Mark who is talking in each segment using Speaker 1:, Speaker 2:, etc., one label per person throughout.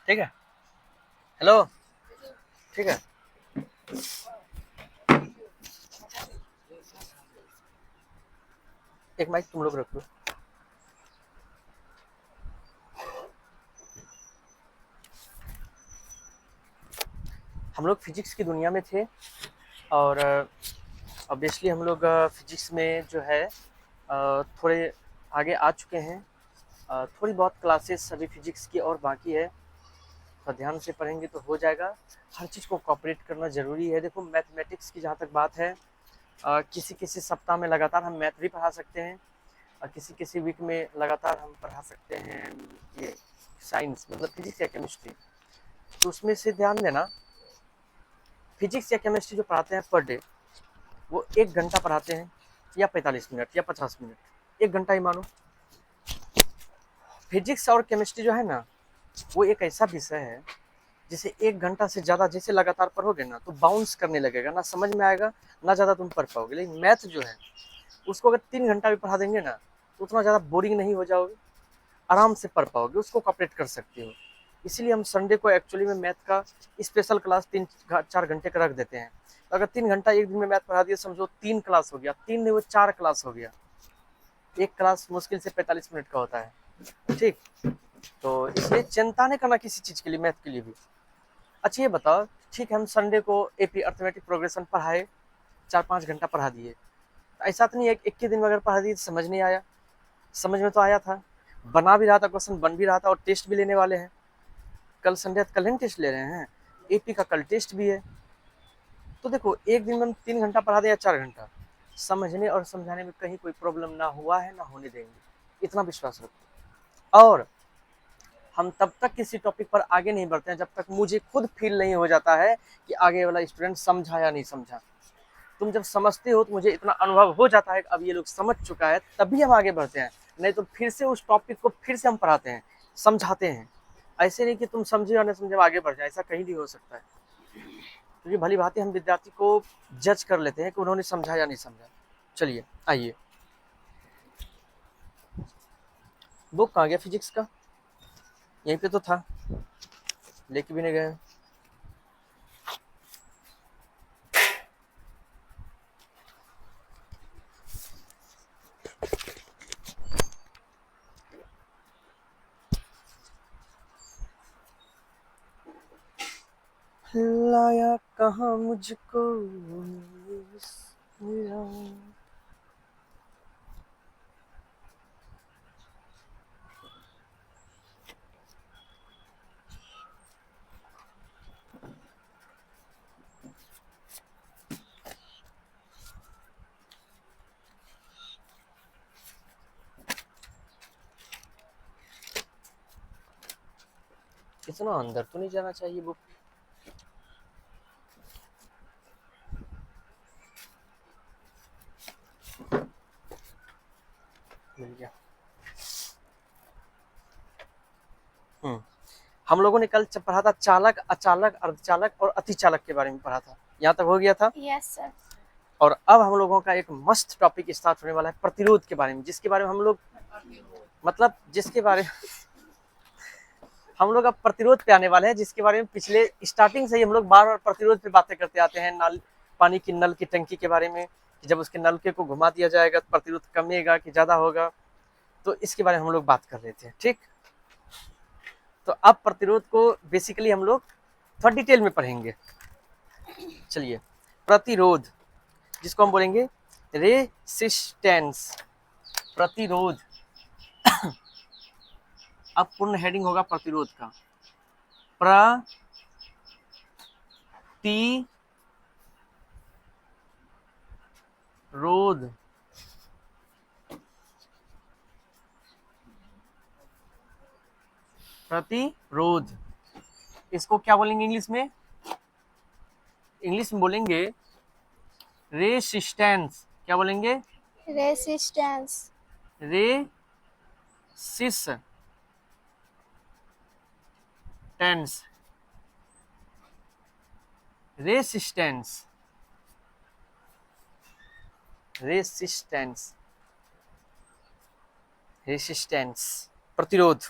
Speaker 1: ठीक है। हेलो। ठीक है। एक माइक तुम लोग रख लो। हम लोग फिजिक्स की दुनिया में थे और ऑब्वियसली हम लोग फिजिक्स में जो है थोड़े आगे आ चुके हैं। थोड़ी बहुत क्लासेस अभी फिजिक्स की और बाकी है, तो ध्यान से पढ़ेंगे तो हो जाएगा। हर चीज़ को कॉपरेट करना ज़रूरी है। देखो मैथमेटिक्स की जहाँ तक बात है, किसी किसी सप्ताह में लगातार हम मैथ भी पढ़ा सकते हैं और किसी किसी वीक में लगातार हम पढ़ा सकते हैं ये साइंस, मतलब फिजिक्स या केमिस्ट्री। तो उसमें से ध्यान देना, फिजिक्स या केमिस्ट्री जो पढ़ाते हैं पर डे, वो 1 घंटा पढ़ाते हैं या 45 मिनट या 50 मिनट, 1 घंटा ही मानो। फिजिक्स और केमिस्ट्री जो है ना, वो एक ऐसा विषय है जिसे 1 घंटा से ज़्यादा जैसे लगातार पढ़ोगे ना तो बाउंस करने लगेगा, ना समझ में आएगा ना ज़्यादा तुम पढ़ पाओगे। लेकिन मैथ जो है उसको अगर 3 घंटा भी पढ़ा देंगे ना तो उतना ज़्यादा बोरिंग नहीं हो जाओगे, आराम से पढ़ पाओगे, उसको कॉपरेट कर सकते हो। इसीलिए हम संडे को एक्चुअली में मैथ का स्पेशल क्लास 3-4 घंटे का रख देते हैं। तो अगर 3 घंटा एक दिन में मैथ पढ़ा दिया, समझो 3 क्लास हो गया, 3 नहीं वो 4 क्लास हो गया। एक क्लास मुश्किल से 45 मिनट का होता है, ठीक। तो इसलिए चिंता नहीं करना किसी चीज़ के लिए, मैथ के लिए भी। अच्छा ये बताओ, ठीक है हम संडे को एपी अर्थमेटिक प्रोग्रेशन पढ़ाए, 4-5 घंटा पढ़ा दिए, तो ऐसा तो नहीं है एक ही दिन में अगर पढ़ा दिए तो समझ नहीं आया। समझ में तो आया था, बना भी रहा था, क्वेश्चन बन भी रहा था, और टेस्ट भी लेने वाले हैं। कल संडे, कल ही टेस्ट ले रहे हैं, एपी का कल टेस्ट भी है। तो देखो एक दिन में हम 3 घंटा पढ़ा दें या 4 घंटा, समझने और समझाने में कहीं कोई प्रॉब्लम ना हुआ है ना होने देंगे, इतना विश्वास रखो। और हम तब तक किसी टॉपिक पर आगे नहीं बढ़ते हैं जब तक मुझे खुद फील नहीं हो जाता है कि आगे वाला स्टूडेंट समझा या नहीं समझा। तुम जब समझते हो तो मुझे इतना अनुभव हो जाता है कि अब ये लोग समझ चुका है, तभी हम आगे बढ़ते हैं। नहीं तो फिर से उस टॉपिक को फिर से हम पढ़ाते हैं, समझाते हैं। ऐसे नहीं कि तुम समझे या नहीं समझे आगे बढ़ जाए, ऐसा कहीं नहीं हो सकता है। क्योंकि भली भांति हम विद्यार्थी को जज कर लेते हैं कि उन्होंने समझा या नहीं समझा। चलिए आइए, बुक कहाँ गया फिजिक्स का? यहीं पे तो था, लेके भी नहीं गए। लाया कहाँ मुझको मेरा। इतना अंदर तो नहीं जाना चाहिए बुक। मिल गया। हम लोगों ने कल पढ़ा था चालक, अचालक, अर्धचालक और अतिचालक के बारे में पढ़ा था, यहाँ तक हो गया था।
Speaker 2: Yes sir.
Speaker 1: और अब हम लोगों का एक मस्त टॉपिक स्टार्ट होने वाला है प्रतिरोध के बारे में, जिसके बारे में हम लोग, मतलब जिसके बारे में हम लोग अब प्रतिरोध पे आने वाले हैं, जिसके बारे में पिछले स्टार्टिंग से ही हम लोग बार बार प्रतिरोध पे बातें करते आते हैं। नल, पानी की नल की टंकी के बारे में, कि जब उसके नलके को घुमा दिया जाएगा तो प्रतिरोध कमेगा कि ज़्यादा होगा, तो इसके बारे में हम लोग बात कर रहे थे, ठीक। तो अब प्रतिरोध को बेसिकली हम लोग थोड़ा डिटेल में पढ़ेंगे। चलिए, प्रतिरोध जिसको हम बोलेंगे रेसिस्टेंस, प्रतिरोध। अब पूर्ण हेडिंग होगा प्रतिरोध का, प्रतिरोध। प्रतिरोध, इसको क्या बोलेंगे इंग्लिश में? इंग्लिश में बोलेंगे रेसिस्टेंस। क्या बोलेंगे?
Speaker 2: Resistance.
Speaker 1: Resistance, resistance, resistance, resistance, प्रतिरोध।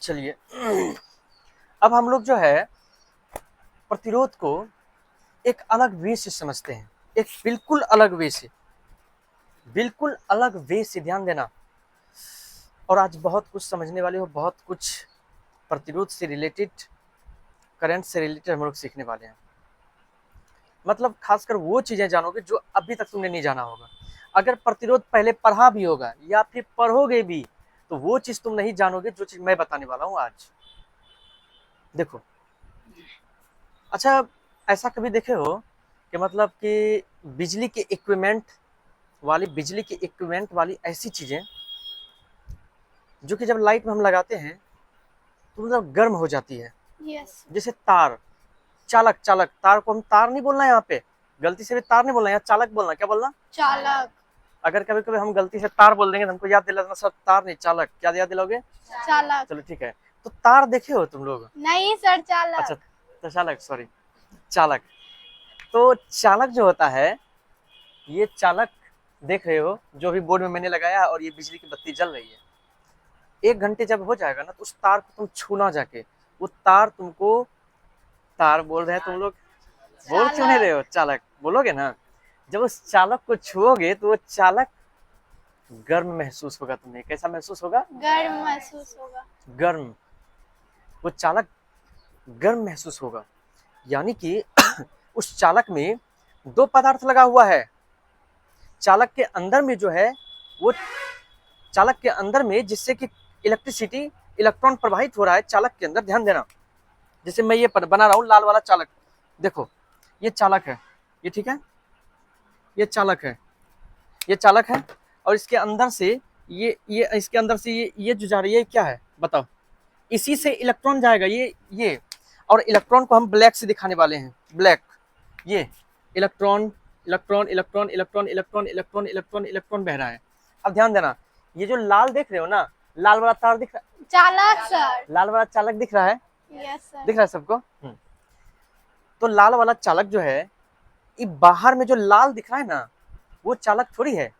Speaker 1: चलिए अब हम लोग जो है प्रतिरोध को एक अलग वे से समझते हैं, एक बिल्कुल अलग वे से, बिल्कुल अलग वे से, ध्यान देना। और आज बहुत कुछ समझने वाले हो, बहुत कुछ प्रतिरोध से रिलेटेड, करंट से रिलेटेड हम लोग सीखने वाले हैं। मतलब खासकर वो चीजें जानोगे जो अभी तक तुमने नहीं जाना होगा। अगर प्रतिरोध पहले पढ़ा भी होगा या फिर पढ़ोगे भी तो वो चीज तुम नहीं जानोगे जो चीज मैं बताने वाला हूँ आज। देखो, अच्छा ऐसा कभी देखे हो कि मतलब कि बिजली के इक्विपमेंट वाली ऐसी चीजें जो कि जब लाइट में हम लगाते हैं तो मतलब गर्म हो जाती है,
Speaker 2: Yes.
Speaker 1: जैसे तार, चालक, तार को हम तार नहीं बोलना है यहाँ पे, गलती से भी तार नहीं बोलना है, यहाँ चालक बोलना। क्या बोलना?
Speaker 2: चालक।
Speaker 1: अगर कभी कभी हम गलती से तार बोल देंगे तो हमको याद दिला देना सर, तार नहीं चालक। क्या याद दिलाओगे?
Speaker 2: चालक।
Speaker 1: चलो ठीक है। तो तार देखे हो तुम लोग?
Speaker 2: नहीं सर, चालक।
Speaker 1: अच्छा, तो चालक, सॉरी, चालक। तो चालक जो होता है, ये चालक देख रहे हो जो भी बोर्ड में मैंने लगाया है, और ये बिजली की बत्ती जल रही है। 1 घंटे जब हो जाएगा ना तो उस तार को तुम छूना जाके, वो तार तुमको, तार बोल रहे हैं तुम लोग, बोल क्यों नहीं रहे हो? चालक बोलोगे ना। जब उस चालक को छुओगे तो वो चालक गर्म महसूस होगा तुम्हें। कैसा महसूस होगा?
Speaker 2: गर्म महसूस होगा।
Speaker 1: गर्म। वो चालक गर्म महसूस होगा, यानी कि उस चालक में 2 पदार्थ लगा हुआ है। चालक के अंदर में जो है वो, चालक के अंदर में जिससे कि इलेक्ट्रिसिटी, इलेक्ट्रॉन प्रवाहित हो रहा है चालक के अंदर। ध्यान देना, जैसे मैं ये बना रहा हूँ लाल वाला चालक, देखो ये चालक है, ये ठीक है, ये चालक है, ये चालक है। और इसके अंदर से ये इसके अंदर से ये जो जा रही है क्या है बताओ? इसी से इलेक्ट्रॉन जाएगा, ये। और इलेक्ट्रॉन को हम ब्लैक से दिखाने वाले हैं, ब्लैक। ये electron, electron, electron, electron, electron, electron, electron, electron बह रहा है। अब ध्यान देना, ये जो लाल देख रहे हो ना, लाल वाला तार दिख रहा है,
Speaker 2: चालक सर।
Speaker 1: लाल वाला चालक दिख रहा है?
Speaker 2: Yes sir.
Speaker 1: दिख रहा है सबको? तो लाल वाला चालक जो है, ये बाहर में जो लाल दिख रहा है ना, वो चालक थोड़ी है।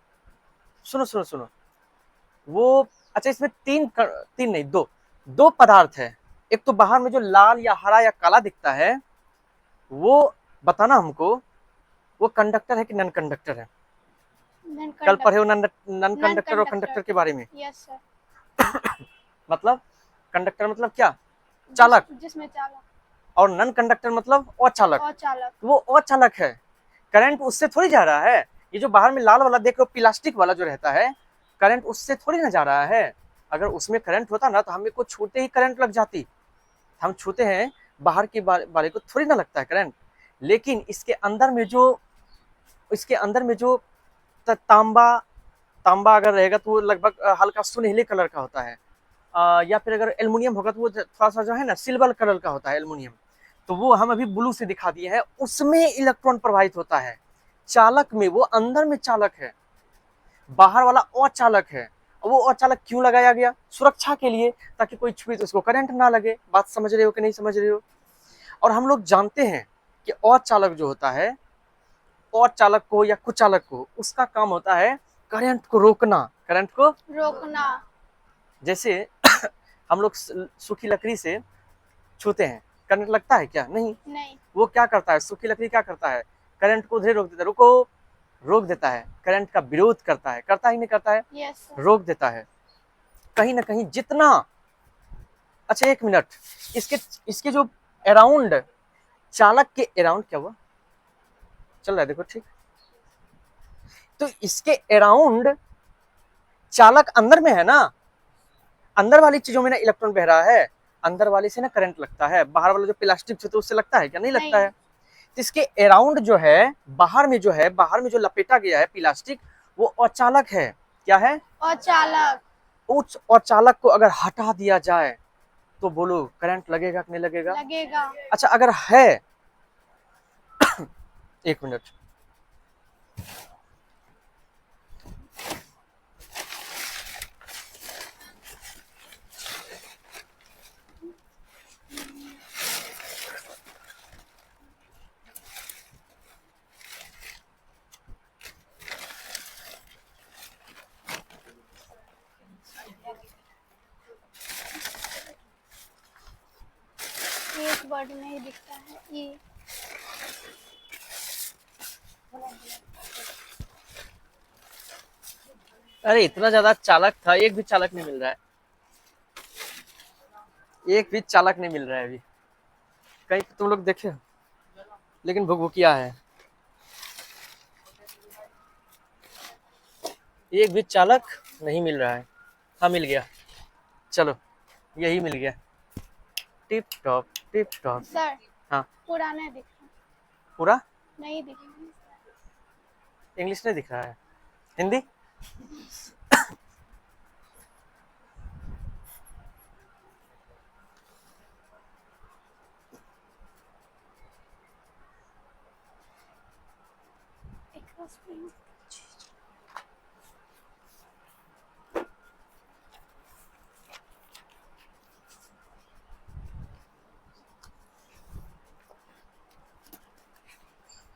Speaker 1: सुनो सुनो सुनो, वो, अच्छा इसमें तीन नहीं, दो पदार्थ है। एक तो बाहर में जो लाल या हरा या काला दिखता है, वो बताना हमको, वो कंडक्टर है कि नॉन कंडक्टर है? कल पढ़े हो नॉन कंडक्टर और कंडक्टर के बारे में।
Speaker 2: Yes sir.
Speaker 1: मतलब कंडक्टर मतलब क्या? चालक।
Speaker 2: जिसमें चालक।
Speaker 1: और नॉन कंडक्टर मतलब अचालक।
Speaker 2: अचालक।
Speaker 1: वो अचालक है, करंट उससे थोड़ी जा रहा है। ये जो बाहर में लाल वाला देख रहे हो, प्लास्टिक वाला जो रहता है, करंट उससे थोड़ी ना जा रहा है। अगर उसमें करंट होता ना तो हमें को छूते ही करंट लग जाती। हम छूते हैं, बाहर के वाले को थोड़ी ना लगता है करंट। लेकिन इसके अंदर में जो तांबा अगर रहेगा तो वो लगभग हल्का सुनहले कलर का होता है, या फिर अगर एल्युमिनियम होगा तो वो थोड़ा सा जो है ना सिल्वर कलर का होता है, एल्युमिनियम। तो वो हम अभी ब्लू से दिखा दिए हैं, उसमें इलेक्ट्रॉन प्रवाहित होता है। चालक में वो अंदर में चालक है, बाहर वाला अचालक है। वो अचालक क्यों लगाया गया? सुरक्षा के लिए, ताकि कोई छुए तो उसको करंट ना लगे। बात समझ रहे हो कि नहीं समझ रहे हो? और हम लोग जानते हैं कि अचालक जो होता है, अचालक को या कुचालक को, उसका काम होता है करंट को रोकना, करंट को
Speaker 2: रोकना।
Speaker 1: जैसे हम लोग सूखी लकड़ी से छूते हैं, करंट लगता है क्या? नहीं। वो क्या करता है, सूखी लकड़ी क्या करता है? करंट को उधर रोक देता है, रुको, रोक देता है, करंट का विरोध करता है। करता ही नहीं करता है?
Speaker 2: यस।
Speaker 1: रोक देता है कहीं ना कहीं जितना। अच्छा एक मिनट, इसके जो अराउंड, चालक के अराउंड, क्या हुआ? चल रहा है देखो, ठीक। तो इसके अराउंड चालक अंदर में है ना, अंदर वाली चीजों में ना इलेक्ट्रॉन बह रहा है, अंदर वाले से ना करंट लगता है। बाहर वाला जो प्लास्टिक होता है उससे लगता है क्या? नहीं लगता है। तो इसके अराउंड जो है, बाहर में जो लपेटा गया है प्लास्टिक, वो अचालक है। क्या है?
Speaker 2: अचालक।
Speaker 1: उस अचालक को अगर हटा दिया जाए तो बोलो करंट लगेगा कि नहीं लगेगा?
Speaker 2: लगेगा।
Speaker 1: अच्छा अगर है, एक मिनट,
Speaker 2: एक वर्ड नहीं दिखता है ई।
Speaker 1: अरे इतना ज्यादा चालक था, एक भी चालक नहीं मिल रहा है, एक भी चालक नहीं मिल रहा है अभी। कहीं पे तुम लोग देखे हो? लेकिन भुकभुकिया है, एक भी चालक नहीं मिल रहा है। हाँ मिल गया, चलो यही मिल गया। Tip top tip top.
Speaker 2: Sir
Speaker 1: हाँ
Speaker 2: पूरा नहीं दिख रहा,
Speaker 1: पूरा
Speaker 2: नहीं दिख रहा।
Speaker 1: इंग्लिश नहीं दिख रहा है, हिंदी।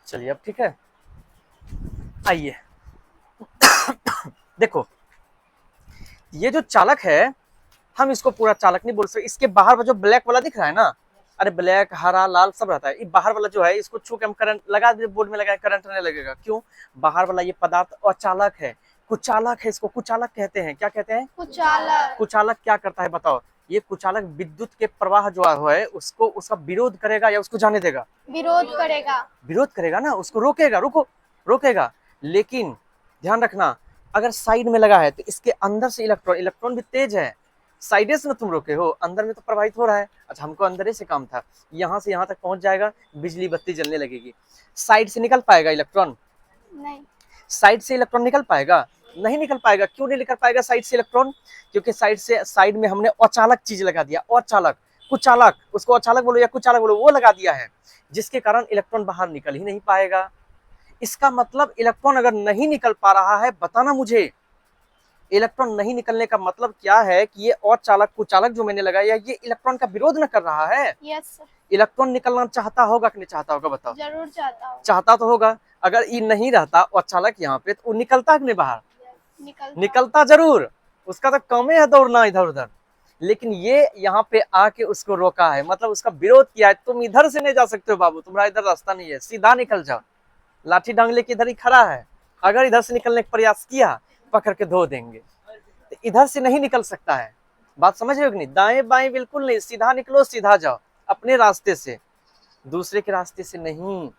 Speaker 1: चलिए अब ठीक है, आइए। देखो ये जो चालक है, हम इसको पूरा चालक नहीं बोल सकते। इसके बाहर में जो ब्लैक वाला दिख रहा है ना, अरे ब्लैक हरा लाल सब रहता है, ये बाहर वाला जो है इसको छू के हम करंट लगा दे, बोर्ड में लगा करंट नहीं लगेगा। क्यों? बाहर वाला ये पदार्थ अचालक है, कुचालक है, इसको कुचालक कहते हैं। क्या कहते हैं?
Speaker 2: कुचालक।
Speaker 1: कुचालक क्या करता है बताओ? ये कुचालक विद्युत के प्रवाह जो है उसको, उसका विरोध करेगा या उसको जाने देगा?
Speaker 2: विरोध करेगा।
Speaker 1: विरोध करेगा ना, उसको रोकेगा, रोकेगा। लेकिन ध्यान रखना, अगर साइड में लगा है तो इसके अंदर से इलेक्ट्रॉन भी तेज है, साइडे से ना तुम रोके हो, अंदर में तो प्रवाहित हो रहा है। अच्छा हमको अंदर ही से काम था, यहाँ से यहाँ तक पहुंच जाएगा, बिजली बत्ती जलने लगेगी। साइड से निकल पाएगा इलेक्ट्रॉन?
Speaker 2: नहीं।
Speaker 1: साइड से इलेक्ट्रॉन निकल पाएगा? नहीं निकल पाएगा। क्यों नहीं निकल पाएगा साइड से इलेक्ट्रॉन? क्योंकि साइड में हमने अचालक चीज लगा दिया, अचालक, कुचालक, उसको अचालक बोलो या कुचालक बोलो, वो लगा दिया है, जिसके कारण इलेक्ट्रॉन बाहर निकल ही नहीं पाएगा। इसका मतलब इलेक्ट्रॉन अगर नहीं निकल पा रहा है, बताना मुझे, इलेक्ट्रॉन नहीं निकलने का मतलब क्या है? कि ये और चालक कुचालक जो मैंने लगाया ये इलेक्ट्रॉन का विरोध न कर रहा है।
Speaker 2: Yes sir.
Speaker 1: इलेक्ट्रॉन निकलना चाहता होगा कि नहीं चाहता होगा बताओ?
Speaker 2: जरूर चाहता हूँ।
Speaker 1: चाहता तो होगा। अगर ये नहीं रहता और चालक यहाँ पे, तो वो निकलता कि नहीं बाहर? निकलता जरूर, उसका तो कम है दौड़ना इधर उधर। लेकिन ये यहाँ पे आके उसको रोका है, मतलब उसका विरोध किया है। तुम इधर से नहीं जा सकते हो बाबू, तुम्हारा इधर रास्ता नहीं है, सीधा निकल जाओ। लाठी डांग लेके इधर ही खड़ा है, अगर इधर से निकलने का प्रयास किया पकड़ के धो देंगे। तो इधर से नहीं निकल सकता है, बात समझ रहे हो कि नहीं? दाएं बाएं बिल्कुल नहीं, सीधा निकलो, सीधा जाओ अपने रास्ते से, दूसरे के रास्ते से नहीं।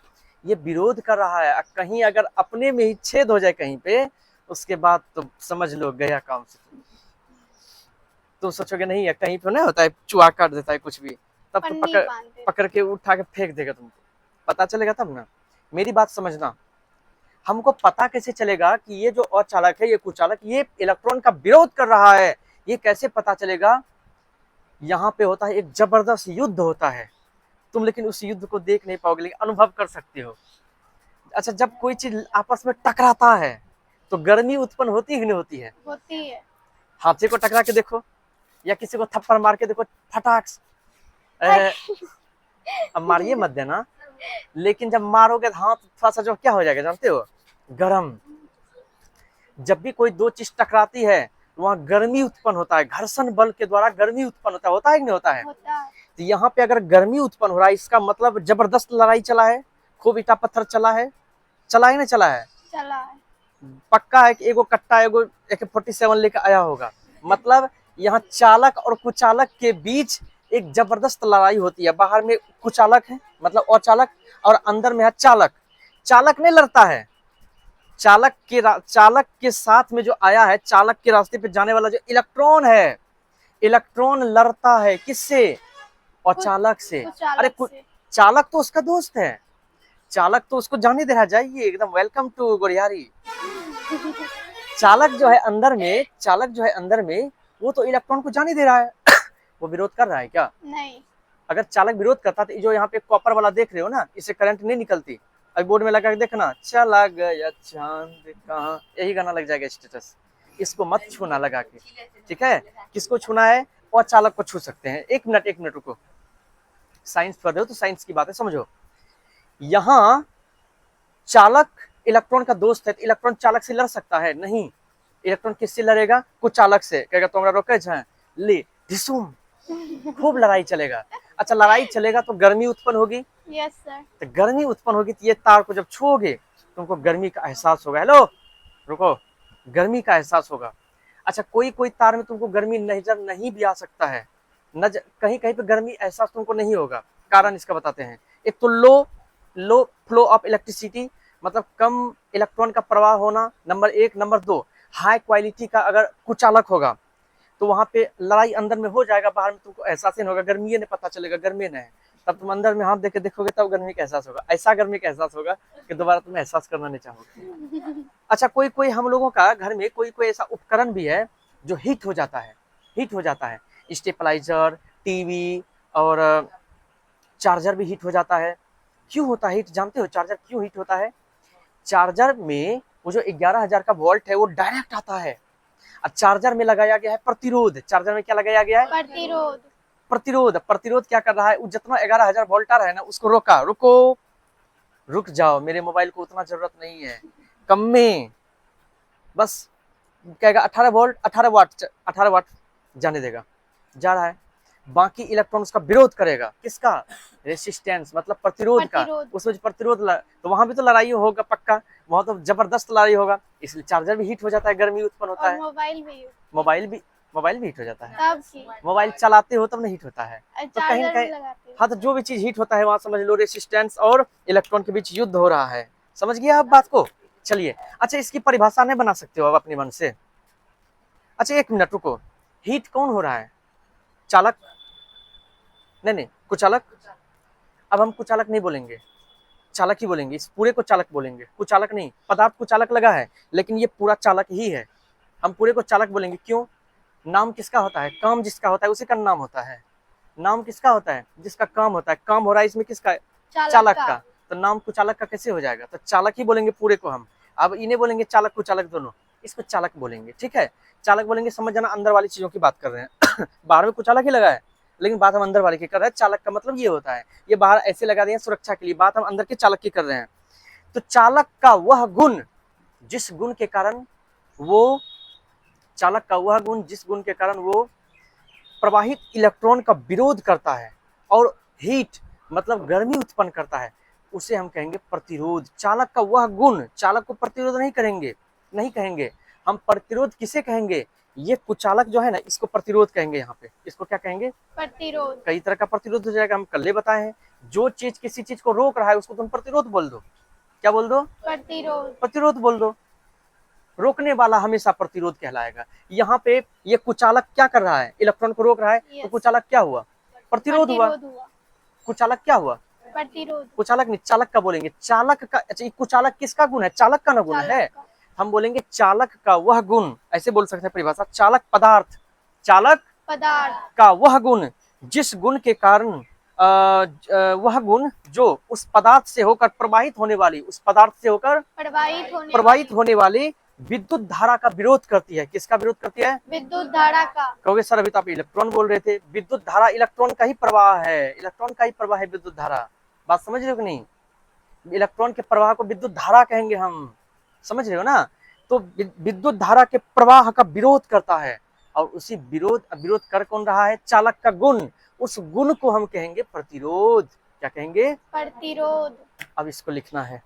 Speaker 1: ये विरोध कर रहा है, कहीं अगर अपने में ही छेद हो जाए कहीं पे, उसके बाद तो समझ लो गया काम से। तुम सोचोगे नहीं है कहीं पे नहीं होता है, चूहा काट देता है कुछ भी, तब तो पकड़ के उठा के फेंक देगा, तुमको पता चलेगा तब ना। मेरी बात समझना, हमको पता कैसे चलेगा कि ये जो अचालक है, ये कुचालक, ये इलेक्ट्रॉन का विरोध कर रहा है? ये कैसे पता चलेगा? यहाँ पे होता है एक जबरदस्त युद्ध होता है, तुम लेकिन उस युद्ध को देख नहीं पाओगे, लेकिन अनुभव कर सकते हो। अच्छा जब कोई चीज आपस में टकराता है तो गर्मी उत्पन्न होती है कि नहीं होती है?
Speaker 2: होती है।
Speaker 1: हाथी को टकरा के देखो, या किसी को थप्पड़ मार के देखो, फटाक। अब मारिए मत देना, लेकिन जब मारोगे तो हाथ थोड़ा सा जो क्या हो जाएगा जानते हो? गरम। जब भी कोई दो चीज टकराती है तो वहां गर्मी उत्पन्न होता है, घर्षण बल के द्वारा गर्मी उत्पन्न होता है कि नहीं होता है?
Speaker 2: होता है।
Speaker 1: तो यहाँ पे अगर गर्मी उत्पन्न हो रहा है, इसका मतलब जबरदस्त लड़ाई चला है, खूब ईटा पत्थर चला है, चला है ना? चला है,
Speaker 2: चला है।
Speaker 1: पक्का है कि एगो कट्टा एगो AK-47 लेकर आया होगा। मतलब यहाँ चालक और कुचालक के बीच एक जबरदस्त लड़ाई होती है। बाहर में कुचालक है मतलब अचालक, और अंदर में है चालक। चालक नहीं लड़ता है, चालक के साथ में जो आया है, चालक के रास्ते पे जाने वाला जो इलेक्ट्रॉन है, इलेक्ट्रॉन लड़ता है किससे? अचालक से। अरे चालक तो उसका दोस्त है, चालक तो उसको जाने दे रहा, जाइए एकदम वेलकम टू गोरियारी। चालक जो है अंदर में, वो तो इलेक्ट्रॉन को जाने दे रहा है। वो विरोध कर रहा है क्या?
Speaker 2: नहीं।
Speaker 1: अगर चालक विरोध करता तो जो यहाँ पे कॉपर वाला देख रहे हो ना, इससे करंट नहीं निकलती। अभी बोर्ड में लगा के देखना, चला गया चांद कहाँ, यही गाना लग जाएगा स्टेटस। इसको मत छूना लगा के, ठीक है? किसको छूना है? और चालक को छू सकते हैं। एक मिनट रुको, साइंस पढ़ रहे हो तो साइंस की बातें समझो। यहाँ चालक इलेक्ट्रॉन का दोस्त है, तो इलेक्ट्रॉन चालक से लड़ सकता है? नहीं। इलेक्ट्रॉन किससे लड़ेगा? कुचालक से। कहेगा तुम्हारा रोके जाए ले ढिसूम, खूब लड़ाई चलेगा। अच्छा लड़ाई चलेगा तो गर्मी उत्पन्न होगी,
Speaker 2: यस सर।
Speaker 1: तो गर्मी उत्पन्न होगी तो ये तार को जब छूओगे तुमको गर्मी का एहसास होगा। हेलो रुको, गर्मी का एहसास होगा। अच्छा कोई कोई तार में तुमको गर्मी नजर नहीं भी आ सकता है, कहीं कहीं पे गर्मी एहसास तुमको नहीं होगा। कारण इसका बताते हैं। एक तो लो फ्लो ऑफ इलेक्ट्रिसिटी, मतलब कम इलेक्ट्रॉन का प्रवाह होना, नंबर एक। नंबर दो, हाई क्वालिटी का अगर कुचालक होगा तो वहां पे लड़ाई अंदर में हो जाएगा, बाहर में तुमको एहसास ही नहीं होगा, गर्मी ने पता चलेगा गर्मी नहीं है, तब तुम अंदर में हाथ देके देखोगे तब गर्मी का एहसास होगा। ऐसा गर्मी का एहसास होगा कि दोबारा तुम एहसास करना नहीं चाहोगे। अच्छा कोई कोई हम लोगों का घर में कोई कोई ऐसा उपकरण भी है जो हीट हो जाता है, हीट हो जाता है। स्टेबलाइजर, टीवी और चार्जर भी हीट हो जाता है। क्यों होता है हीट, जानते हो चार्जर क्यों हीट होता है? चार्जर में वो जो 11,000 का वोल्ट है वो डायरेक्ट आता है, और चार्जर में लगाया गया है प्रतिरोध। चार्जर में क्या लगाया गया है?
Speaker 2: प्रतिरोध।
Speaker 1: प्रतिरोध। प्रतिरोध क्या कर रहा है? जितना 11,000 वोल्ट आ रहा है ना उसको रोका। रुक जाओ, मेरे मोबाइल को उतना जरूरत नहीं है, कम में बस कहेगा 18 वोल्ट 18 वाट जाने देगा, जा रहा है। बाकी इलेक्ट्रॉन उसका विरोध करेगा, किसका? रेसिस्टेंस मतलब प्रतिरोध का। उसमें प्रतिरोध तो वहां भी तो लड़ाई होगा पक्का, वहां तो जबरदस्त लड़ाई होगा, इसलिए चार्जर भी हीट हो जाता है, गर्मी उत्पन्न होता है। मोबाइल भी हीट हो जाता है। मोबाइल चलाते हो तब नहीं हीट होता है, तो कहीं कहीं हाँ, तो जो भी चीज हीट होता है वहां समझ लो रेसिस्टेंस और इलेक्ट्रॉन के बीच युद्ध हो रहा है। समझ गया आप बात को? चलिए अच्छा इसकी परिभाषा नहीं बना सकते हो आप अपने मन से? अच्छा एक मिनट रुको, हीट कौन हो रहा है? चालक? नहीं कुचालक। अब हम कुचालक नहीं बोलेंगे, चालक ही बोलेंगे, इस पूरे को चालक बोलेंगे, कुचालक नहीं। पदार्थ को चालक लगा है लेकिन ये पूरा चालक ही है, हम पूरे को चालक बोलेंगे। क्यों? नाम किसका होता है? काम जिसका होता है उसी का नाम होता है। नाम किसका होता है? जिसका काम होता है। काम हो रहा है इसमें किसका? चालक का। तो नाम कुचालक का कैसे हो जाएगा? तो चालक ही बोलेंगे पूरे को हम। अब इन्हें बोलेंगे चालक कुचालक दोनों, इसको चालक बोलेंगे, ठीक है? चालक बोलेंगे, समझ जाना अंदर वाली चीजों की बात कर रहे हैं। बाहर में कुचालक ही लगा है लेकिन बात हम अंदर वाले की कर रहे हैं। चालक का मतलब ये होता है, ये बाहर ऐसे लगा दिए सुरक्षा के लिए, बात हम अंदर के चालक की कर रहे हैं। तो चालक का वह गुण जिस गुण के कारण वो चालक का वह गुण जिस गुण के कारण वो प्रवाहित इलेक्ट्रॉन का विरोध करता है और हीट मतलब गर्मी उत्पन्न करता है, उसे हम कहेंगे प्रतिरोध। चालक का वह गुण, चालक को प्रतिरोध नहीं कहेंगे हम। प्रतिरोध किसे कहेंगे? ये कुचालक जो है ना इसको प्रतिरोध कहेंगे। यहाँ पे इसको क्या कहेंगे? प्रतिरोध। कई तरह का प्रतिरोध हो जाएगा, हम कल बताए हैं। जो चीज किसी चीज को रोक रहा है उसको तुम प्रतिरोध बोल दो। क्या बोल दो? प्रतिरोध बोल दो। रोकने वाला हमेशा प्रतिरोध कहलाएगा। यहाँ पे ये कुचालक क्या कर रहा है? इलेक्ट्रॉन को रोक रहा है, तो कुचालक क्या हुआ? प्रतिरोध हुआ। कुचालक क्या हुआ? प्रतिरोध। कुचालक नहीं, चालक का बोलेंगे। चालक का, अच्छा कुचालक किसका गुण है? चालक का ना गुण है। हम बोलेंगे चालक का वह गुण, ऐसे बोल सकते हैं परिभाषा, चालक पदार्थ का वह गुण जिस गुण के कारण वह गुण जो उस पदार्थ से होकर प्रवाहित होने वाली, उस पदार्थ से होकर प्रवाहित होने वाली विद्युत धारा का विरोध करती है। किसका विरोध करती है? विद्युत धारा का। कहोगे सर अभी तो आप इलेक्ट्रॉन बोल रहे थे। विद्युत धारा इलेक्ट्रॉन का ही प्रवाह है, इलेक्ट्रॉन का ही प्रवाह है विद्युत धारा। बात समझ रहे हो कि नहीं? इलेक्ट्रॉन के प्रवाह को विद्युत धारा कहेंगे हम, समझ रहे हो ना? तो विद्युत धारा के प्रवाह का विरोध करता है, और उसी विरोध कर कौन रहा है? चालक का गुण। उस गुण को हम कहेंगे प्रतिरोध। क्या कहेंगे? प्रतिरोध। अब इसको लिखना है।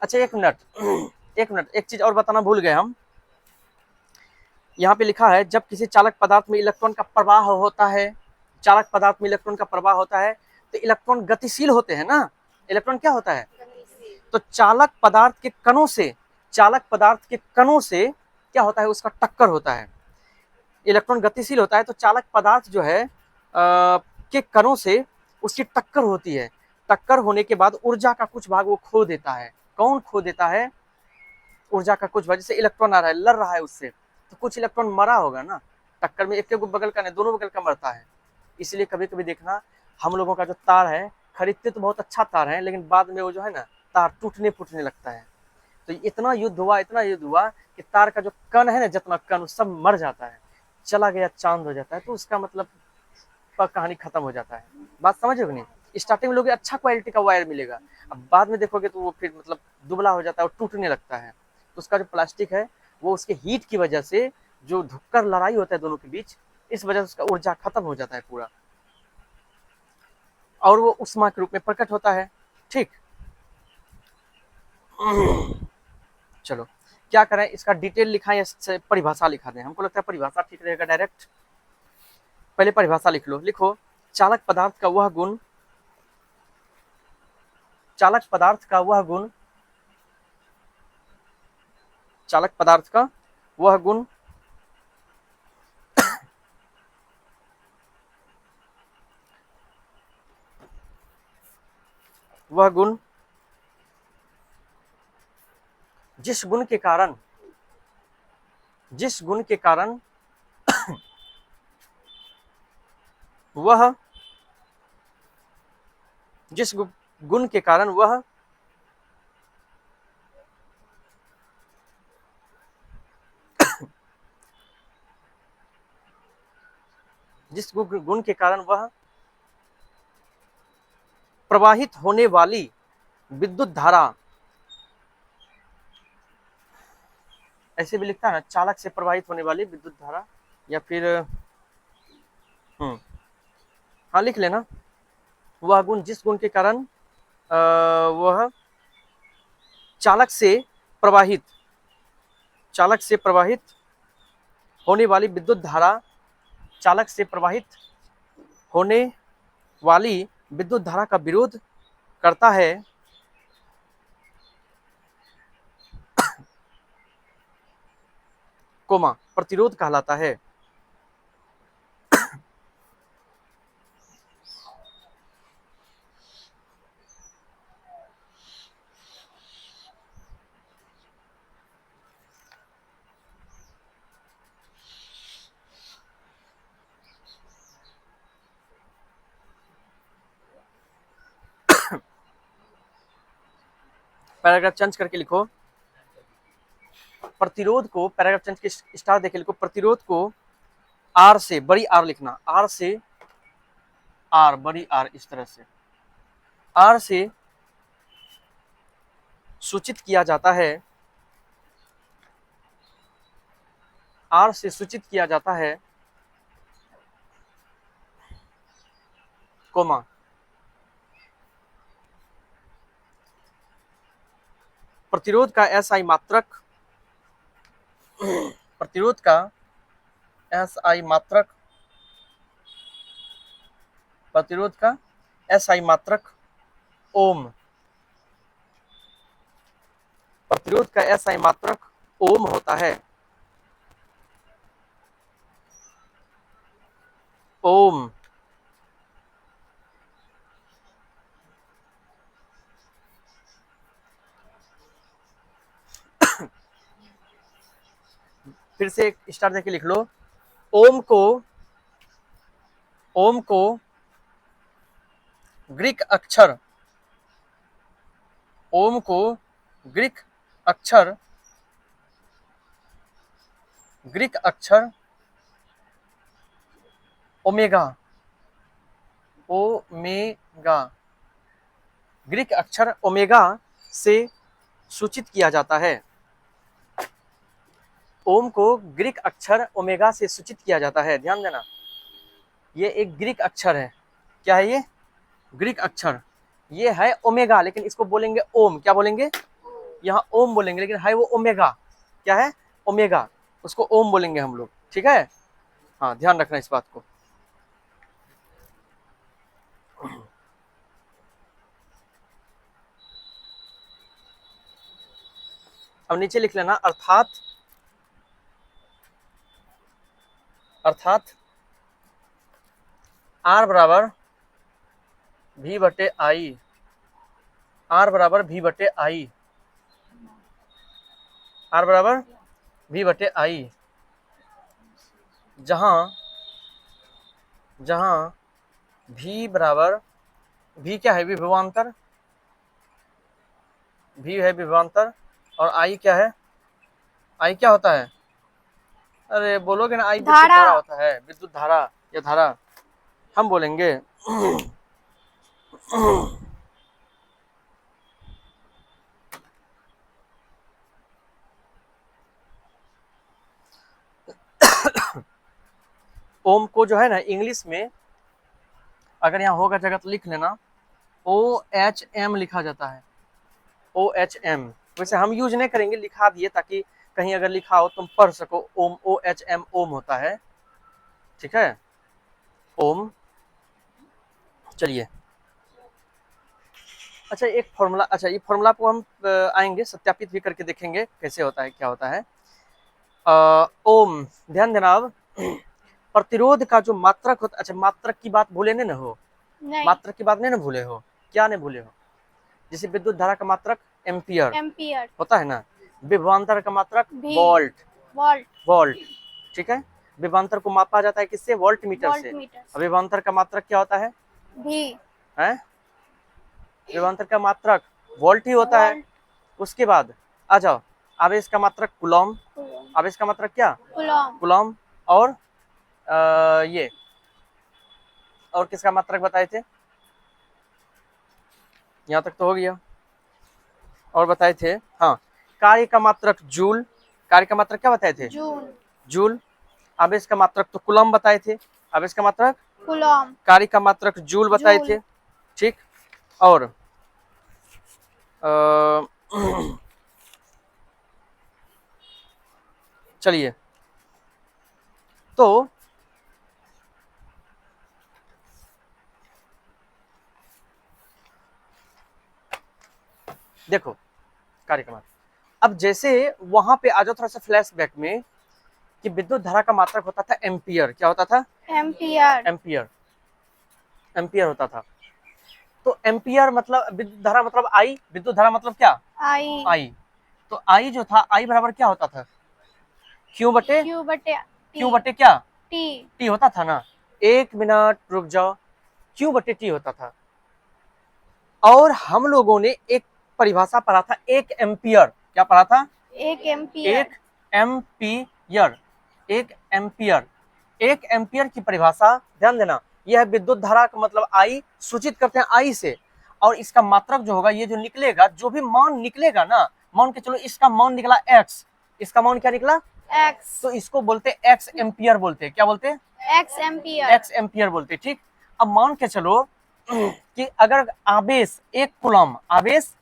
Speaker 1: अच्छा एक मिनट एक चीज और बताना भूल गए हम। यहाँ पे लिखा है जब किसी चालक पदार्थ में इलेक्ट्रॉन का प्रवाह होता है, चालक पदार्थ में इलेक्ट्रॉन का प्रवाह होता है तो इलेक्ट्रॉन गतिशील होते हैं ना। इलेक्ट्रॉन क्या होता है? तो चालक पदार्थ के कणों से क्या होता है? उसका टक्कर होता है। इलेक्ट्रॉन गतिशील होता है तो चालक पदार्थ जो है के कणों से उसकी टक्कर होती है। टक्कर होने के बाद ऊर्जा का कुछ भाग वो खो देता है। कौन खो देता है? ऊर्जा का कुछ भाग। जैसे इलेक्ट्रॉन आ रहा है, लड़ रहा है उससे, तो कुछ इलेक्ट्रॉन मरा होगा ना टक्कर में, एक बगल का नहीं दोनों बगल का मरता है। इसलिए कभी कभी देखना हम लोगों का जो तार है, खरीदते तो बहुत अच्छा तार है लेकिन बाद में वो जो है ना तार टूटने फूटने लगता है। तो इतना युद्ध हुआ कि तार का जो कण है ना, जितना कण सब मर जाता है, चला गया चांद हो जाता है। तो उसका मतलब कहानी खत्म हो जाता है। बात समझ रहे हो नहीं? स्टार्टिंग में लोग अच्छा क्वालिटी का वायर मिलेगा, अब बाद में देखोगे तो वो फिर मतलब दुबला हो जाता है और टूटने लगता है। तो उसका जो प्लास्टिक है वो उसके हीट की वजह से जो धुक्कर लड़ाई होता है दोनों के बीच, इस वजह से उसका ऊर्जा खत्म हो जाता है पूरा, और वो उष्मा के रूप में प्रकट होता है। ठीक, चलो क्या करें, इसका डिटेल लिखा या परिभाषा लिखा दें? हमको लगता है परिभाषा ठीक रहेगा डायरेक्ट। पहले परिभाषा लिख लो, लिखो चालक पदार्थ का वह गुण, चालक पदार्थ का वह गुण, चालक पदार्थ का वह गुण वह गुण जिस गुण के कारण, जिस गुण के कारण वह, जिस गुण के कारण वह जिस गुण के कारण वह प्रवाहित होने वाली विद्युत धारा, ऐसे भी लिखता है ना, चालक से प्रवाहित होने वाली विद्युत धारा, या फिर हाँ लिख लेना, वह गुण जिस गुण के कारण वह चालक से प्रवाहित, चालक से प्रवाहित होने वाली विद्युत धारा, चालक से प्रवाहित होने वाली विद्युत धारा का विरोध करता है, कोमा प्रतिरोध कहलाता है। पैराग्राफ चेंज करके लिखो, प्रतिरोध को, पैराग्राफ चेंज के स्टार देके लिखो, प्रतिरोध को आर से, बड़ी आर लिखना, आर से, आर बड़ी आर, इस तरह से आर से सूचित किया जाता है, आर से सूचित किया जाता है, कोमा प्रतिरोध का एसआई मात्रक, प्रतिरोध का एसआई मात्रक, प्रतिरोध का एसआई मात्रक ओम, प्रतिरोध का एसआई मात्रक ओम होता है, ओम। फिर से एक स्टार देके लिख लो, ओम को, ओम को ग्रीक अक्षर, ओम को ग्रीक अक्षर, ग्रीक अक्षर ओमेगा, ओमेगा, ग्रीक अक्षर ओमेगा से सूचित किया जाता है, ओम को ग्रीक अक्षर ओमेगा से सूचित किया जाता है। ध्यान देना, ये एक ग्रीक अक्षर है, क्या है ये? ग्रीक अक्षर, ये है ओमेगा, लेकिन इसको बोलेंगे ओम, क्या बोलेंगे? यहाँ ओम बोलेंगे, लेकिन है वो ओमेगा, क्या है? ओमेगा, उसको ओम बोलेंगे हम लोग, ठीक है? हाँ ध्यान रखना इस बात को। अब नीचे लिख लेना, अर्थात, अर्थात आर बराबर भी बटे आई, आर बराबर भी बटे आई, आर बराबर भी बटे आई, जहां, जहां भी बराबर, भी क्या है? विभवांतर, भी है विभवांतर, और आई क्या है? आई क्या होता है? अरे बोलोगे ना, आई विद्युत धारा होता है, विद्युत धारा या धारा, हम बोलेंगे ओम को जो है ना इंग्लिश में अगर यहाँ होगा जगह तो लिख लेना, OHM लिखा जाता है, OHM। वैसे हम यूज नहीं करेंगे, लिखा दिए ताकि कहीं अगर लिखा हो तुम पढ़ सको। ओम, OHM ओम होता है, ठीक है, ओम। चलिए, अच्छा एक फॉर्मूला, अच्छा ये फॉर्मूला को हम आएंगे सत्यापित भी करके देखेंगे कैसे होता है, क्या होता है। ओम, ध्यान देना अब, प्रतिरोध का जो मात्रक होता, अच्छा मात्रक की बात भूले नहीं ना हो,
Speaker 2: नहीं।
Speaker 1: मात्रक की बात नहीं ना भूले हो, क्या नहीं भूले हो? जैसे विद्युत धारा का मात्रक एम्पियर
Speaker 2: एम्पियर
Speaker 1: होता है ना, विभवांतर का मात्रक
Speaker 2: भी।
Speaker 1: Volt,
Speaker 2: volt.
Speaker 1: वोल्ट, ठीक है। विभवांतर को मापा जाता है किससे? वोल्ट मीटर से।
Speaker 2: वोल्टमीटर।
Speaker 1: विभवांतर का मात्रक क्या होता है?
Speaker 2: भी।
Speaker 1: हैं? विभवांतर का मात्रक वोल्ट ही होता है।
Speaker 2: वोल्ट।
Speaker 1: उसके बाद आ जाओ, आवेश का मात्रक कूलॉम, आवेश का मात्रक क्या?
Speaker 2: कूलॉम।
Speaker 1: कूलॉम। और ये और किसका मात्रक बताए थे? यहाँ तक तो हो गया। और बताए थे, हाँ, कार्य का मात्रक जूल, कार्य का मात्रक क्या बताए थे?
Speaker 2: जूल।
Speaker 1: जूल। आवेश का मात्रक तो कूलॉम बताए थे, आवेश का मात्रक,
Speaker 2: कूलॉम।
Speaker 1: कार्य का मात्रक जूल बताए
Speaker 2: जूल।
Speaker 1: थे, ठीक। और चलिए, तो देखो कार्य का मात्रक, अब जैसे वहां पे आ जाओ थोड़ा सा फ्लैशबैक में कि विद्युत धारा का मात्रक होता था एम्पियर, क्या होता था?
Speaker 2: एम्पियर।
Speaker 1: एम्पियर, एम्पियर होता था। तो एम्पियर मतलब विद्युत धारा मतलब आई, विद्युत धारा मतलब क्या?
Speaker 2: आई।
Speaker 1: आई। तो आई जो था, आई बराबर क्या होता था? क्यू बटे,
Speaker 2: क्यू बटे
Speaker 1: क्यू बटे क्या?
Speaker 2: टी।
Speaker 1: टी होता था ना। एक मिनट रुक जाओ, क्यू बटे टी होता था। और हम लोगों ने एक परिभाषा पढ़ा था, एक एम्पियर, क्या पढ़ा था?
Speaker 2: एक एम्पियर।
Speaker 1: एक एम्पियर, एक एम्पियर, एक एम्पियर की परिभाषा ध्यान देना, यह विद्युत धारा का मतलब आई सूचित करते हैं आई से। और इसका मात्रक जो होगा, ये जो निकलेगा, जो भी मान निकलेगा ना, मान के चलो इसका मान निकला एक्स, इसका मान क्या निकला?
Speaker 2: एक्स।
Speaker 1: तो इसको बोलते एक्स एम्पियर बोलते हैं, क्या बोलते हैं?
Speaker 2: X ampere.
Speaker 1: एक्स एम्पियर बोलते हैं, ठीक। अब मान के चलो कि अगर आवेश एक कूलम, आवेश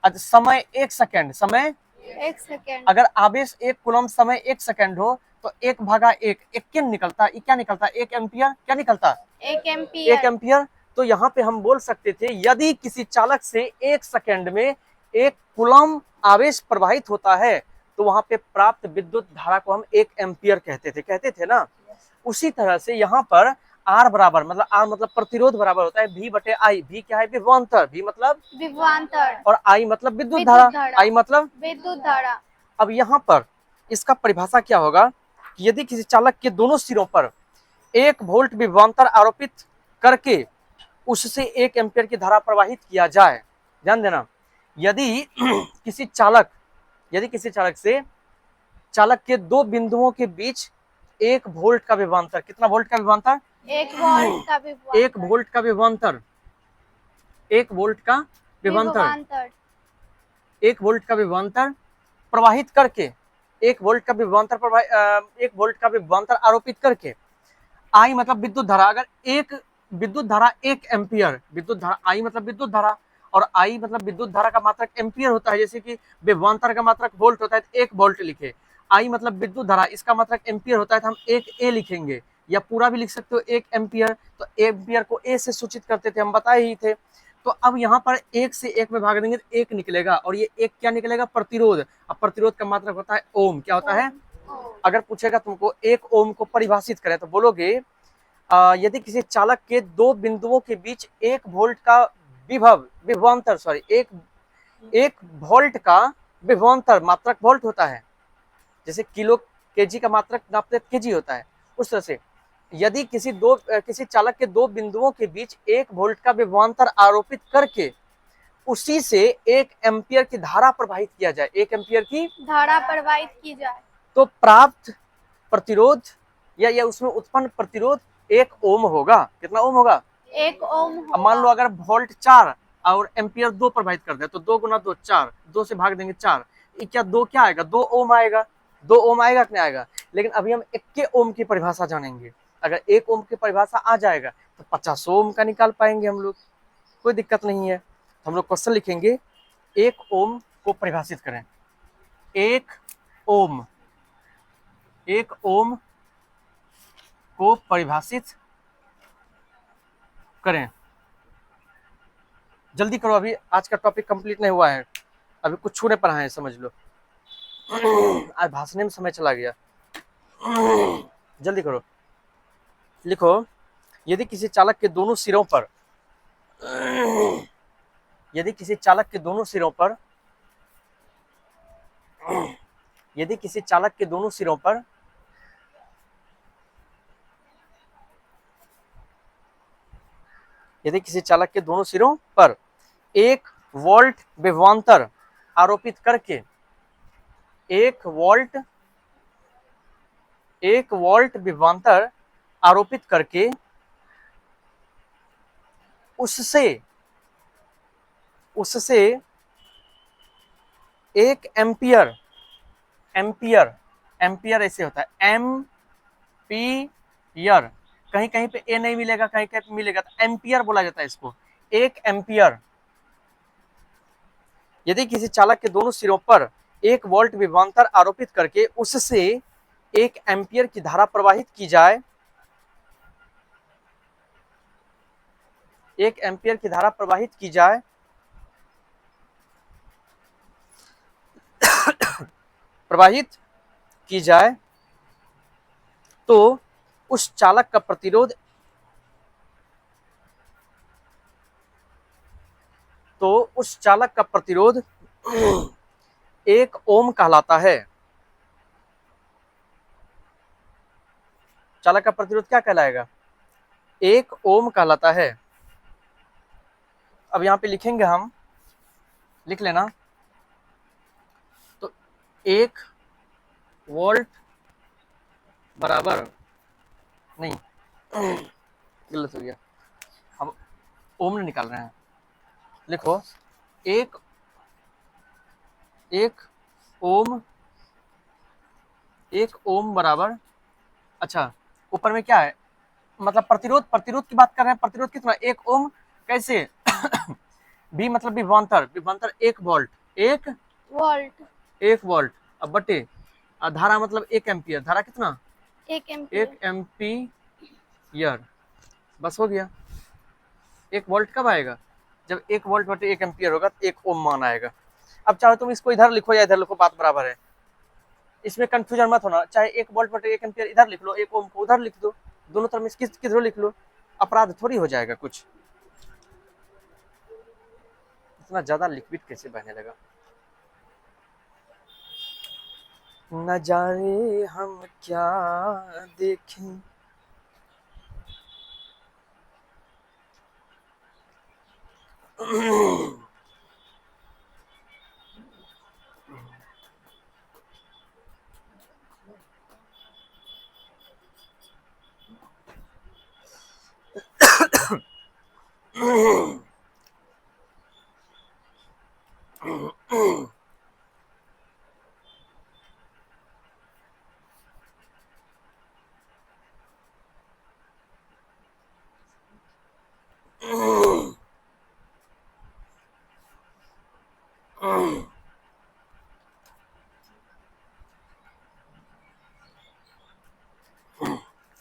Speaker 1: समय 1 सेकेंड, समय
Speaker 2: 1 सेकेंड।
Speaker 1: अगर आवेश एक कूलम समय 1 सेकेंड हो तो 1/1, एक क्या निकलता? क्या निकलता? 1 एम्पियर, क्या निकलता?
Speaker 2: 1 एम्पियर।
Speaker 1: 1 एम्पियर। तो यहाँ पे हम बोल सकते थे, यदि किसी चालक से 1 सेकेंड में 1 कूलम आवेश प्रवाहित होता है तो वहां पे प्राप्त विद्युत धारा को हम 1 एम्पियर कहते थे ना। उसी तरह से यहाँ पर आर बराबर, मतलब आर मतलब प्रतिरोध बराबर होता है V बटे आई। V क्या है? विभवांतर। V मतलब
Speaker 2: विभवांतर।
Speaker 1: और आई मतलब विद्युत धारा, आई मतलब
Speaker 2: विद्युत धारा।
Speaker 1: अब यहाँ पर इसका परिभाषा क्या होगा कि यदि किसी चालक के दोनों सिरों पर 1 वोल्ट विभवांतर आरोपित करके उससे 1 एम्पियर की धारा प्रवाहित किया जाए, ध्यान देना, यदि किसी चालक से चालक के दो बिंदुओं के बीच 1 वोल्ट का विभवांतर, कितना वोल्ट का विभवांतर?
Speaker 2: 1 वोल्ट का विभवांतर।
Speaker 1: 1 वोल्ट का विभवांतर, 1 वोल्ट का विभवांतर, 1 वोल्ट का विभवांतर प्रवाहित करके, 1 वोल्ट का विभवांतर 1 वोल्ट का विभवांतर आरोपित करके, आई मतलब विद्युत धारा, अगर एक विद्युत धारा 1 एम्पियर, विद्युत धारा आई मतलब विद्युत धारा, और आई मतलब विद्युत धारा का मात्रक एम्पियर होता है, जैसे कि विभवांतर का मात्रक वोल्ट होता है तो 1 वोल्ट लिखे, आई मतलब विद्युत धारा, इसका मात्रक एम्पियर होता है तो हम 1 ए लिखेंगे, या पूरा भी लिख सकते हो 1 एम्पियर। तो एम्पियर को ए से सूचित करते थे, हम बताए ही थे। तो अब यहाँ पर 1 से 1 में भाग देंगे तो 1 निकलेगा, और ये 1 क्या निकलेगा? प्रतिरोध। अब प्रतिरोध का मात्रक होता है ओम, क्या होता है? अगर पूछेगा तुमको 1 ओम को परिभाषित करें तो बोलोगे यदि किसी चालक के दो बिंदुओं के बीच 1 वोल्ट का विभवांतर, सॉरी 1 वोल्ट का विभवांतर, मात्रक वोल्ट होता है, जैसे किलो केजी का मात्रक नापते केजी होता है, उस तरह से यदि किसी चालक के दो बिंदुओं के बीच 1 वोल्ट का विभवांतर आरोपित करके उसी से 1 एम्पियर की धारा प्रवाहित किया जाए, 1 एम्पियर की
Speaker 2: धारा प्रवाहित की जाए,
Speaker 1: तो प्राप्त प्रतिरोध या उसमें उत्पन्न प्रतिरोध 1 ओम होगा। कितना ओम होगा?
Speaker 2: 1 ओम
Speaker 1: अब मान लो अगर वोल्ट 4 और एम्पियर 2 प्रवाहित कर दे तो 2 गुना 2 4, 2 से भाग देंगे 4, क्या 2 क्या आएगा? 2 ओम आएगा। 2 ओम आएगा कि नहीं आएगा। लेकिन अभी हम 1 ओम की परिभाषा जानेंगे। अगर 1 ओम की परिभाषा आ जाएगा तो 50 ओम का निकाल पाएंगे हम लोग, कोई दिक्कत नहीं है। तो हम लोग क्वेश्चन लिखेंगे 1 ओम को परिभाषित करें। 1 ओम, 1 ओम को परिभाषित करें। जल्दी करो, अभी आज का टॉपिक कंप्लीट नहीं हुआ है, अभी कुछ छूने पर है, समझ लो। आज भाषण में समय चला गया। जल्दी करो, लिखो। यदि किसी चालक के दोनों सिरों पर यदि किसी चालक के दोनों सिरों पर यदि किसी चालक के दोनों सिरों पर यदि किसी चालक के दोनों सिरों पर 1 वोल्ट विभवांतर आरोपित करके 1 वोल्ट विभवांतर आरोपित करके उससे 1 एम्पियर एम्पियर ऐसे होता है, एम्पियर, कहीं कहीं पे ए नहीं मिलेगा, कहीं कहीं पे मिलेगा, तो एम्पियर बोला जाता है इसको। 1 एम्पियर यदि किसी चालक के दोनों सिरों पर 1 वोल्ट विभवांतर आरोपित करके उससे 1 एम्पियर की धारा प्रवाहित की जाए, 1 एम्पियर की धारा प्रवाहित की जाए तो उस चालक का प्रतिरोध 1 ओम कहलाता है। चालक का प्रतिरोध क्या कहलाएगा? 1 ओम कहलाता है। अब यहां पे लिखेंगे, हम लिख लेना। तो 1 वोल्ट बराबर, नहीं गलत हो गया, हम ओम नहीं निकाल रहे हैं। लिखो 1 ओम बराबर, अच्छा ऊपर में क्या है, मतलब प्रतिरोध की बात कर रहे हैं। प्रतिरोध कितना? 1 ओम। कैसे? बी मतलब विभवांतर 1 वोल्ट, 1 वोल्ट। अब बटे धारा मतलब 1 एम्पियर। धारा कितना?
Speaker 2: 1
Speaker 1: 1 एम्पियर। बस हो गया। 1 वोल्ट कब आएगा? जब 1 वोल्ट बटे 1 एम्पियर होगा तो 1 ओम मान आएगा। अब चाहे तुम इसको इधर लिखो या इधर लिखो, बात बराबर है, इसमें कंफ्यूजन मत होना। चाहे 1 वोल्ट बटे 1 एम्पियर इधर लिख लो, 1 ओम को उधर लिख दो, दोनों तरफ में किधर लिख लो, अपराध थोड़ी हो जाएगा कुछ। इतना ज्यादा लिक्विड कैसे बहने लगा? नजारे हम क्या देखें,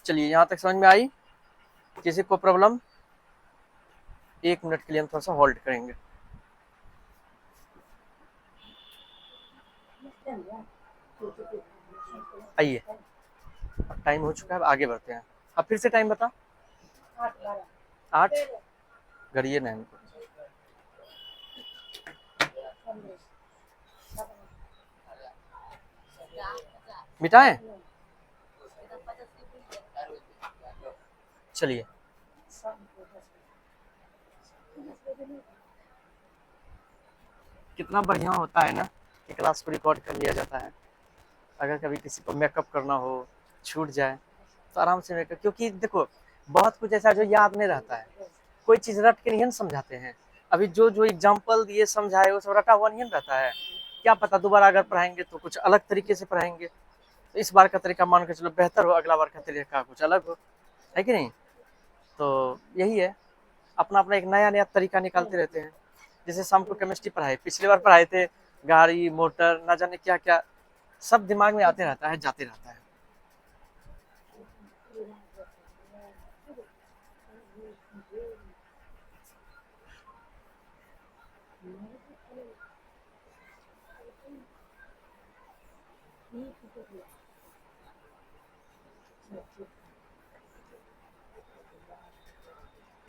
Speaker 1: चलिए यहां तक समझ में आई? किसी को प्रॉब्लम? 1 मिनट के लिए हम थोड़ा सा होल्ड करेंगे। आइए, अब टाइम हो चुका है, आगे बढ़ते हैं। अब फिर से टाइम बता। 8 घड़िए नहीं मिटाएं। चलिए कितना बढ़िया होता है ना कि क्लास को रिकॉर्ड कर लिया जाता है। अगर कभी किसी को मेकअप करना हो, छूट जाए तो आराम से मेकअप, क्योंकि देखो बहुत कुछ ऐसा जो याद नहीं रहता है, कोई चीज़ रट के नहीं समझाते हैं। अभी जो जो एग्जाम्पल दिए समझाए वो सब रटा हुआ नहीं रहता है। क्या पता दोबारा अगर पढ़ाएंगे तो कुछ अलग तरीके से पढ़ाएंगे, तो इस बार का तरीका मान के चलो बेहतर हो, अगला बार का तरीका कुछ अलग हो, है कि नहीं। तो यही है, अपना अपना एक नया नया तरीका निकालते रहते हैं। जैसे शाम को केमिस्ट्री पढ़ाई, पिछली बार पढ़ाए थे गाड़ी मोटर ना जाने क्या क्या, सब दिमाग में आते रहता है, जाते रहता है।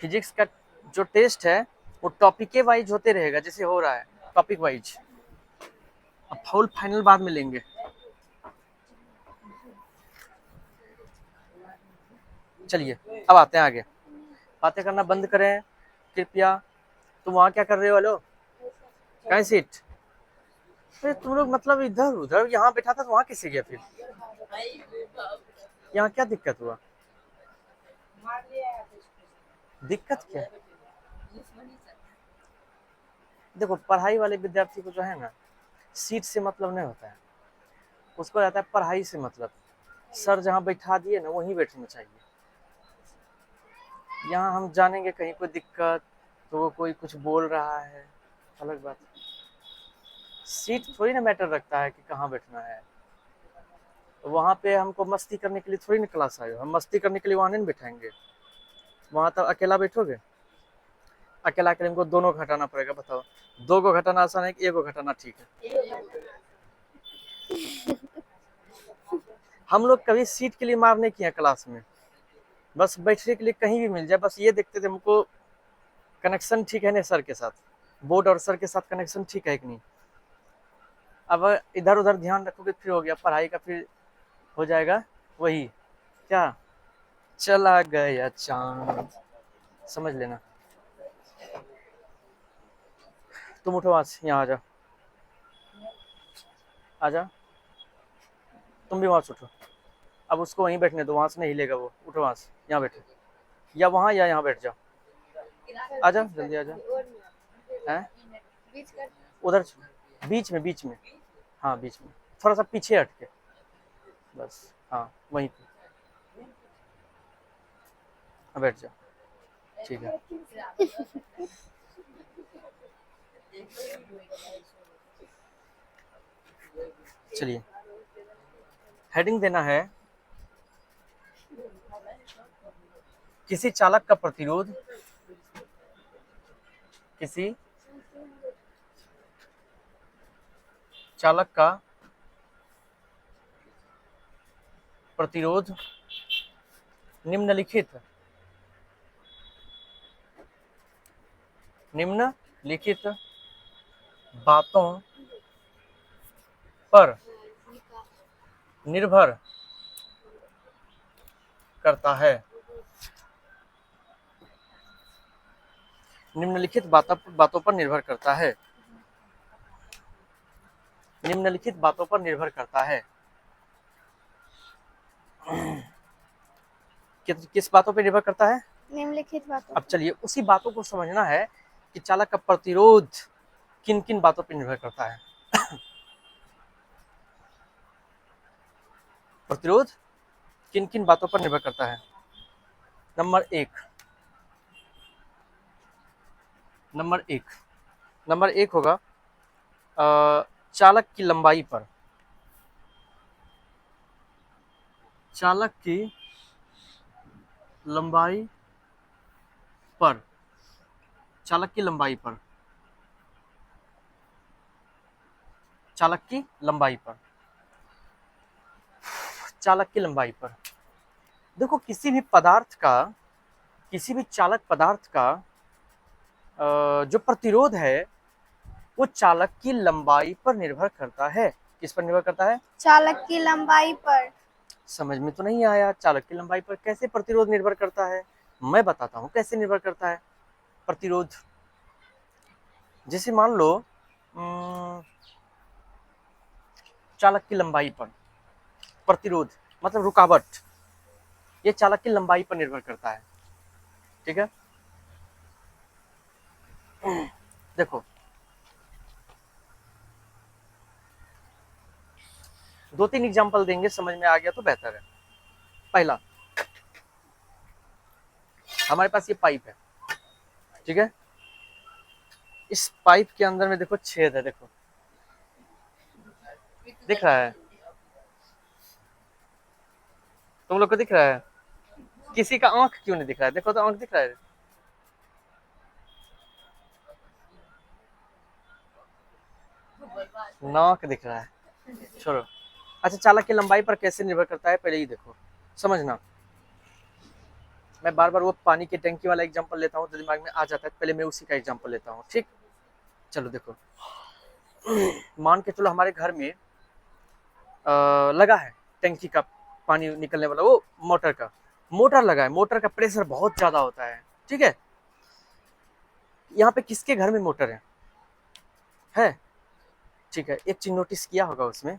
Speaker 1: फिजिक्स का जो टेस्ट है वो टॉपिक वाइज होते रहेगा, जैसे हो रहा है टॉपिक वाइज। अब फुल फाइनल बाद में लेंगे। चलिए अब आते हैं आगे, बातें करना बंद करें कृपया। तुम वहाँ क्या कर रहे हो? हेलो, कहीं सीट? अरे तुम लोग मतलब इधर उधर, यहाँ बैठा था तो वहाँ कैसे गया फिर? यहाँ क्या दिक्कत हुआ? दिक्कत क्या है? देखो पढ़ाई वाले विद्यार्थी को जो है ना, सीट से मतलब नहीं होता है, उसको रहता है पढ़ाई से मतलब। सर जहाँ बैठा दिए ना वहीं बैठना चाहिए। यहाँ हम जानेंगे कहीं कोई दिक्कत तो वो कोई कुछ बोल रहा है, अलग बात। सीट थोड़ी ना मैटर रखता है कि कहाँ बैठना है। वहाँ पे हमको मस्ती करने के लिए थोड़ी ना क्लास आए हो, हम मस्ती करने के लिए वहाँ नहीं बैठाएंगे। वहाँ तो अकेला बैठोगे, अकेला के लिए हमको दोनों को घटाना पड़ेगा। बताओ, दो को घटाना आसान है कि एक को घटाना ठीक है? हम लोग कभी सीट के लिए मार नहीं किया क्लास में, बस बैठने के लिए कहीं भी मिल जाए, बस ये देखते थे हमको कनेक्शन ठीक है ना सर के साथ, बोर्ड और सर के साथ कनेक्शन ठीक है कि नहीं। अब इधर उधर ध्यान रखोगे फिर हो गया पढ़ाई का, फिर हो जाएगा वही क्या, चला गया चांद, समझ लेना। तुम उठो वहां से, यहाँ आ जाओ, आ जा, तुम भी वहां से उठो। अब उसको वहीं बैठने दो, वहां से नहीं हिलेगा वो, उठो वहां से, यहाँ बैठो, या वहां या यहाँ बैठ जाओ। आ जाओ जल्दी आ जाओ। हैं? उधर बीच में, बीच में, हाँ बीच में, थोड़ा सा पीछे हट के, बस हाँ वहीं पे। हाँ बैठ जाओ, ठीक है। चलिए हेडिंग देना है, किसी चालक का प्रतिरोध, किसी चालक का प्रतिरोध निम्नलिखित निम्नलिखित बातों पर निर्भर करता है। निम्नलिखित बातों पर निर्भर करता है। निम्नलिखित बातों पर निर्भर करता है। किस बातों पर निर्भर करता है?
Speaker 2: निम्नलिखित बातों।
Speaker 1: अब चलिए उसी बातों को समझना है कि चालक का प्रतिरोध किन किन बातों पर निर्भर करता है। प्रतिरोध किन किन बातों पर निर्भर करता है? नंबर एक होगा चालक की लंबाई पर। चालक की लंबाई पर, चालक की लंबाई पर, चालक की लंबाई पर, चालक की लंबाई पर। देखो किसी भी पदार्थ का, किसी भी चालक पदार्थ का जो प्रतिरोध है वो चालक की लंबाई पर निर्भर करता है। किस पर निर्भर करता है?
Speaker 2: चालक की लंबाई पर।
Speaker 1: समझ में तो नहीं आया, चालक की लंबाई पर कैसे प्रतिरोध निर्भर करता है? मैं बताता हूँ कैसे निर्भर करता है प्रतिरोध। जैसे मान लो चालक की लंबाई पर प्रतिरोध मतलब रुकावट, ये चालक की लंबाई पर निर्भर करता है। ठीक है, देखो दो तीन एग्जाम्पल देंगे, समझ में आ गया तो बेहतर है। पहला, हमारे पास ये पाइप है, ठीक है। इस पाइप के अंदर में देखो छेद है, देखो दिख रहा है, तुम लोग को दिख रहा है? किसी का आंख क्यों नहीं दिख रहा है? देखो तो आंख दिख रहा है, नाक दिख रहा है, छोड़ो। अच्छा, चालक की लंबाई पर कैसे निर्भर करता है, पहले ही देखो समझना। मैं बार बार वो पानी की टंकी वाला एग्जांपल लेता हूँ तो दिमाग में आ जाता है, पहले मैं उसी का एग्जांपल लेता हूँ, ठीक। चलो देखो, मान के चलो हमारे घर में लगा है टंकी का पानी निकलने वाला, वो मोटर का, मोटर लगा है, मोटर का प्रेशर बहुत ज्यादा होता है, ठीक है। यहाँ पे किसके घर में मोटर है? ठीक है। एक चीज नोटिस किया होगा उसमें,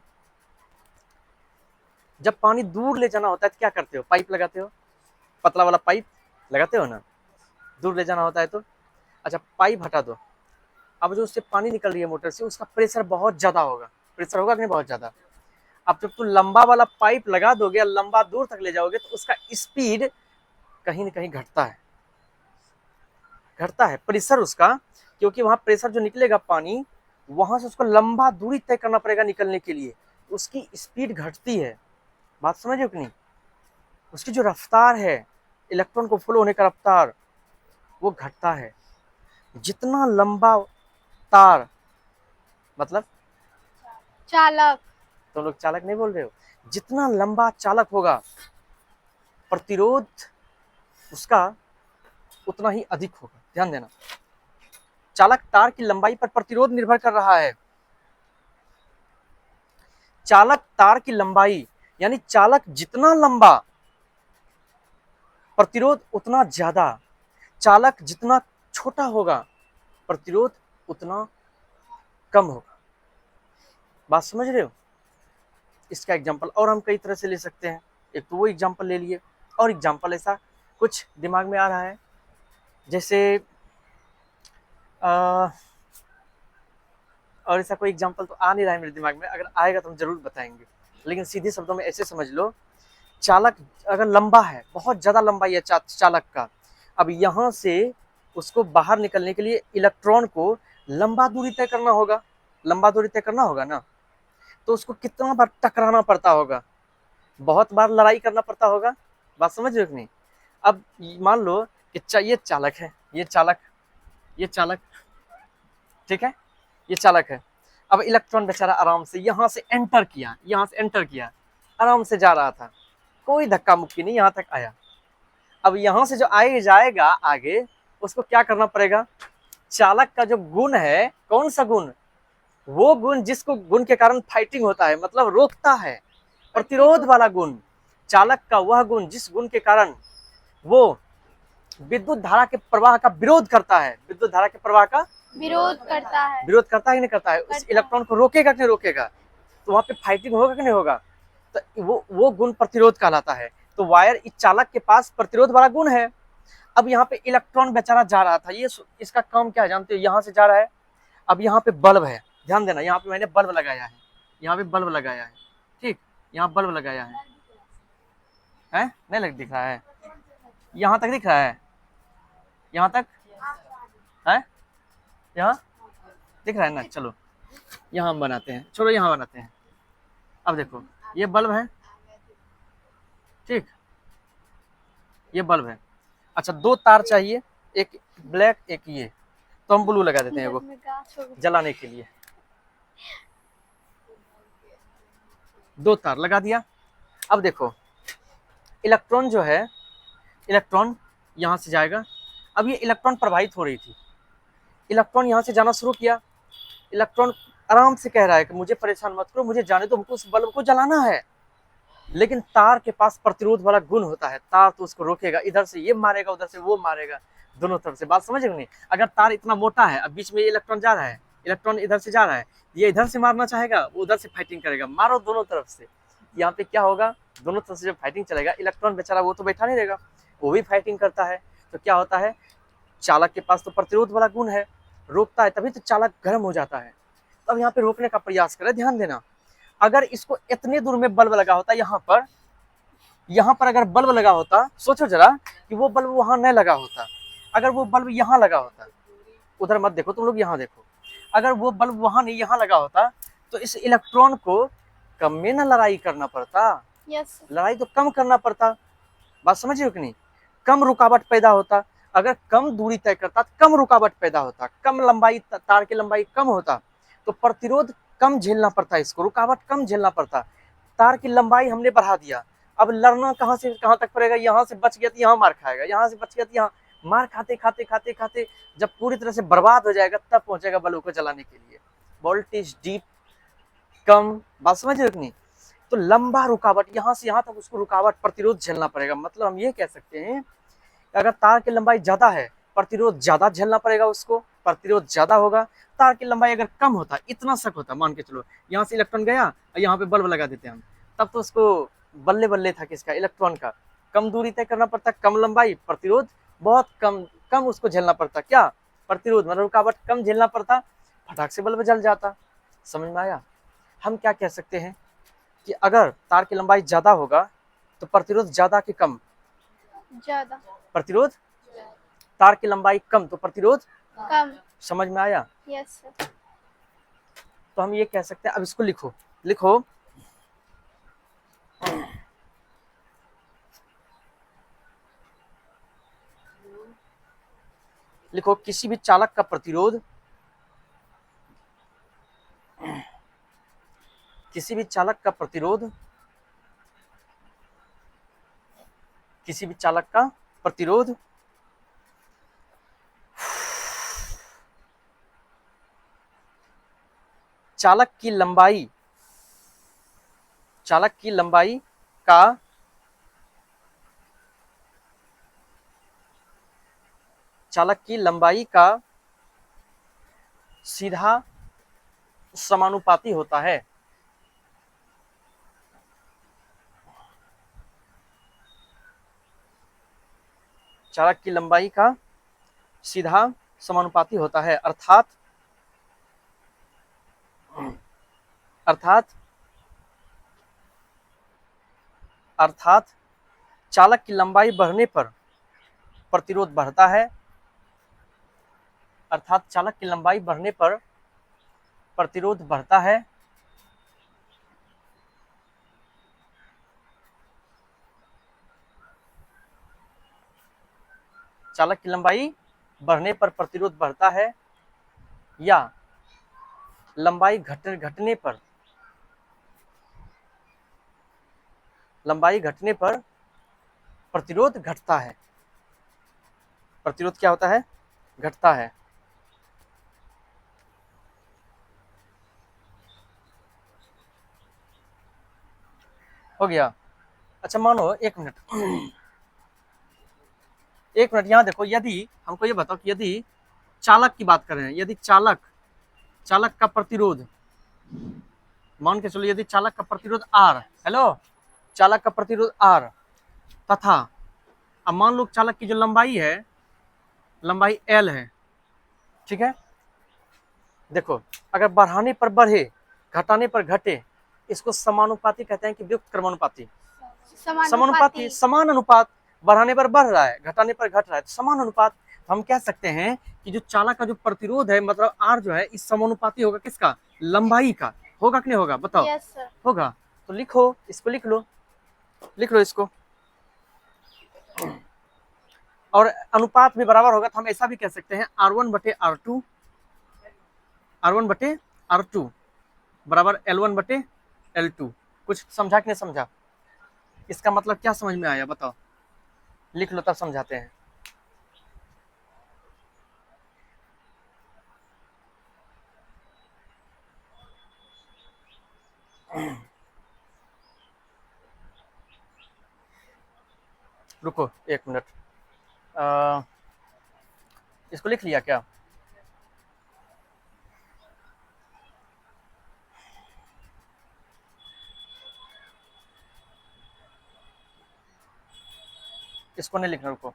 Speaker 1: जब पानी दूर ले जाना होता है तो क्या करते हो? पाइप लगाते हो, पतला वाला पाइप लगाते हो ना, दूर ले जाना होता है तो। अच्छा, पाइप हटा दो, अब जो उससे पानी निकल रही है मोटर से, उसका प्रेशर बहुत ज्यादा होगा, प्रेशर होगा कि नहीं? बहुत ज्यादा। अब जब तुम लंबा वाला पाइप लगा दोगे, लंबा दूर तक ले जाओगे, तो उसका स्पीड कहीं ना कहीं घटता है, घटता है प्रेशर उसका, क्योंकि वहां प्रेशर जो निकलेगा पानी, वहां से उसको लंबा दूरी तय करना पड़ेगा निकलने के लिए, उसकी स्पीड घटती है। बात समझ हो कि नहीं? उसकी जो रफ्तार है, इलेक्ट्रॉन को फ्लो होने का रफ्तार, वो घटता है। जितना लंबा तार, मतलब
Speaker 2: चालक।
Speaker 1: तो लोग चालक नहीं बोल रहे हो, जितना लंबा चालक होगा, प्रतिरोध उसका उतना ही अधिक होगा। ध्यान देना, चालक तार की लंबाई पर प्रतिरोध निर्भर कर रहा है। चालक तार की लंबाई, यानी चालक जितना लंबा, प्रतिरोध उतना ज्यादा। चालक जितना छोटा होगा, प्रतिरोध उतना कम होगा। बात समझ रहे हो? इसका एग्जांपल और हम कई तरह से ले सकते हैं, एक तो वो एग्जांपल ले लिए, और एग्जांपल ऐसा कुछ दिमाग में आ रहा है, जैसे और ऐसा कोई एग्जांपल तो आ नहीं रहा है मेरे दिमाग में, अगर आएगा तो हम जरूर बताएंगे, लेकिन सीधे शब्दों में ऐसे समझ लो, चालक अगर लंबा है, बहुत ज्यादा लंबाई है चालक का, अब यहाँ से उसको बाहर निकलने के लिए इलेक्ट्रॉन को लंबा दूरी तय करना होगा, लंबा दूरी तय करना होगा ना, तो उसको कितना बार टकराना पड़ता होगा, बहुत बार लड़ाई करना पड़ता होगा। बात समझ रहे हो कि नहीं? अब मान लो कि ये चालक है, ये चालक, ये चालक, ठीक है, ये चालक है। अब इलेक्ट्रॉन बेचारा आराम से यहाँ से एंटर किया, यहाँ से एंटर किया, आराम से जा रहा था, कोई धक्का मुक्की नहीं, यहाँ तक आया। अब यहाँ से जो आगे जाएगा आगे, उसको क्या करना पड़ेगा? चालक का जो गुण है, कौन सा गुण? वो गुण जिसको गुण के कारण फाइटिंग होता है, मतलब रोकता है, प्रतिरोध वाला गुण। चालक का वह गुण जिस गुण के कारण वो विद्युत धारा के प्रवाह का विरोध करता है, विद्युत धारा के प्रवाह का
Speaker 2: विरोध करता है।
Speaker 1: विरोध करता है कि नहीं करता है? उस इलेक्ट्रॉन को रोकेगा कि नहीं रोकेगा? तो वहां पे फाइटिंग होगा कि नहीं होगा? तो वो गुण प्रतिरोध कहलाता है। तो वायर, इस चालक के पास प्रतिरोध वाला गुण है। अब यहाँ पे इलेक्ट्रॉन बेचारा जा रहा था, ये इसका काम क्या है जानते हो? यहाँ से जा रहा है, अब यहाँ पे बल्ब है, ध्यान देना, यहाँ पे मैंने बल्ब लगाया है, यहाँ पे बल्ब लगाया है, ठीक, यहाँ बल्ब लगाया है? नहीं लग दिख रहा है? यहाँ तक दिख रहा है, यहाँ तक है, यहाँ दिख रहा है ना? चलो यहाँ हम बनाते हैं, छोड़ो यहाँ बनाते हैं। अब देखो, ये बल्ब है, ठीक, ये बल्ब है। अच्छा, दो तार चाहिए, एक ब्लैक एक ये, तो हम ब्लू लगा देते हैं वो जलाने के लिए। दो तार लगा दिया। अब देखो, इलेक्ट्रॉन जो है, इलेक्ट्रॉन यहाँ से जाएगा। अब ये इलेक्ट्रॉन प्रवाहित हो रही थी, इलेक्ट्रॉन यहाँ से जाना शुरू किया। इलेक्ट्रॉन आराम से कह रहा है कि मुझे परेशान मत करो, मुझे जाने दो, हमको उस बल्ब को जलाना है। लेकिन तार के पास प्रतिरोध वाला गुण होता है, तार तो उसको रोकेगा, इधर से ये मारेगा, उधर से वो मारेगा, दोनों तरफ से। बात समझ नहीं? अगर तार इतना मोटा है, अब बीच में ये इलेक्ट्रॉन जा रहा है, इलेक्ट्रॉन इधर से जा रहा है, ये इधर से मारना चाहेगा, वो उधर से फाइटिंग करेगा, मारो दोनों तरफ से। यहाँ पे क्या होगा? दोनों तरफ से जब फाइटिंग चलेगा, इलेक्ट्रॉन बेचारा वो तो बैठा नहीं रहेगा, वो भी फाइटिंग करता है। तो क्या होता है? चालक के पास तो प्रतिरोध वाला गुण है, रोकता है, तभी तो चालक गर्म हो जाता है। अब यहाँ पे रोकने का प्रयास करें, ध्यान देना। अगर इसको इतने दूर में बल्ब लगा होता यहाँ पर अगर बल्ब लगा होता, सोचो जरा कि वो बल्ब वहां नहीं लगा होता, अगर वो बल्ब यहाँ लगा होता, उधर मत देखो तुम लोग, यहाँ देखो, अगर वो बल्ब वहां नहीं यहाँ लगा होता तो इस इलेक्ट्रॉन को कम में ना लड़ाई करना पड़ता,
Speaker 2: यस
Speaker 1: लड़ाई तो कम करना पड़ता। बात समझिए कि नहीं, कम रुकावट पैदा होता, अगर कम दूरी तय करता कम रुकावट पैदा होता, कम लंबाई, तार की लंबाई कम होता तो प्रतिरोध कम झेलना पड़ता, इसको रुकावट कम झेलना पड़ता। तार की लंबाई हमने बढ़ा दिया, अब लड़ना कहाँ से कहाँ तक पड़ेगा, यहाँ से बच गया तो यहाँ मार खाएगा, यहाँ से बच गया तो यहाँ मार खाते खाते खाते खाते जब पूरी तरह से बर्बाद हो जाएगा तब पहुंचेगा बल्ब को जलाने के लिए। वोल्टेज डीप कम, बात समझ रहे हो कि नहीं। तो लंबा रुकावट यहाँ से यहाँ तक उसको रुकावट प्रतिरोध झेलना पड़ेगा। मतलब हम ये कह सकते हैं अगर तार की लंबाई ज्यादा है प्रतिरोध ज्यादा झेलना पड़ेगा उसको, प्रतिरोध ज्यादा होगा। तार की लंबाई अगर कम होता, इतना शक होता, मान के चलो यहाँ से इलेक्ट्रॉन गया और यहाँ पे बल्ब लगा देते हम, तब तो उसको बल्ले बल्ले था किसका, इलेक्ट्रॉन का। कम दूरी तय करना पड़ता, कम लंबाई, प्रतिरोध बहुत कम कम उसको झेलना पड़ता, क्या प्रतिरोध मतलब रुकावट कम झेलना पड़ता, फटाक से बल्ब जल जाता। समझ में आया। हम क्या कह सकते हैं कि अगर तार की लंबाई ज्यादा होगा तो प्रतिरोध ज्यादा कि कम,
Speaker 2: ज्यादा,
Speaker 1: प्रतिरोध, तार की लंबाई कम तो प्रतिरोध
Speaker 2: कम,
Speaker 1: समझ में आया।
Speaker 2: यस सर,
Speaker 1: तो हम ये कह सकते हैं, अब इसको लिखो, लिखो लिखो किसी भी चालक का प्रतिरोध, किसी भी चालक का प्रतिरोध, किसी भी चालक का प्रतिरोध चालक की लंबाई, चालक की लंबाई का चालक की लंबाई का सीधा समानुपाती होता है। चालक की लंबाई का सीधा समानुपाती होता है, अर्थात अर्थात अर्थात चालक की लंबाई बढ़ने पर प्रतिरोध बढ़ता है, अर्थात चालक की लंबाई बढ़ने पर प्रतिरोध बढ़ता है। चालक की लंबाई बढ़ने पर प्रतिरोध बढ़ता है या लंबाई घटने पर, लंबाई घटने पर प्रतिरोध घटता है। प्रतिरोध क्या होता है, घटता है। हो गया। अच्छा मानो एक मिनट, एक मिनट यहाँ देखो, यदि हमको ये बताओ कि यदि चालक की बात करें, यदि चालक चालक का प्रतिरोध, मान के चलो यदि चालक का प्रतिरोध R, हेलो, चालक का प्रतिरोध R तथा अब मान लो चालक की जो लंबाई है, लंबाई L है, ठीक है। देखो अगर बढ़ाने पर बढ़े घटाने पर घटे, इसको समानुपाती कहते हैं कि व्युत्क्रमानुपाती, समानुपाती,
Speaker 2: समानुपाती,
Speaker 1: समान अनुपात, बढ़ाने पर बढ़ रहा है घटाने पर घट रहा है, तो समान अनुपात। हम कह सकते हैं कि जो चालक का जो प्रतिरोध है मतलब R जो है इस समानुपाती होगा किसका, लंबाई का, होगा कि नहीं होगा बताओ,
Speaker 2: यस सर,
Speaker 1: होगा। तो लिखो इसको, लिख लो, लिख लो इसको। और अनुपात भी बराबर होगा तो हम ऐसा भी कह सकते हैं R1 बटे R2, R1 बटे R2 बराबर L1 बटे L2। कुछ समझा कि नहीं समझा, इसका मतलब क्या समझ में आया बताओ, लिख लो तब समझाते हैं। रुको एक मिनट, इसको लिख लिया क्या, इसको नहीं लिखना, रुको,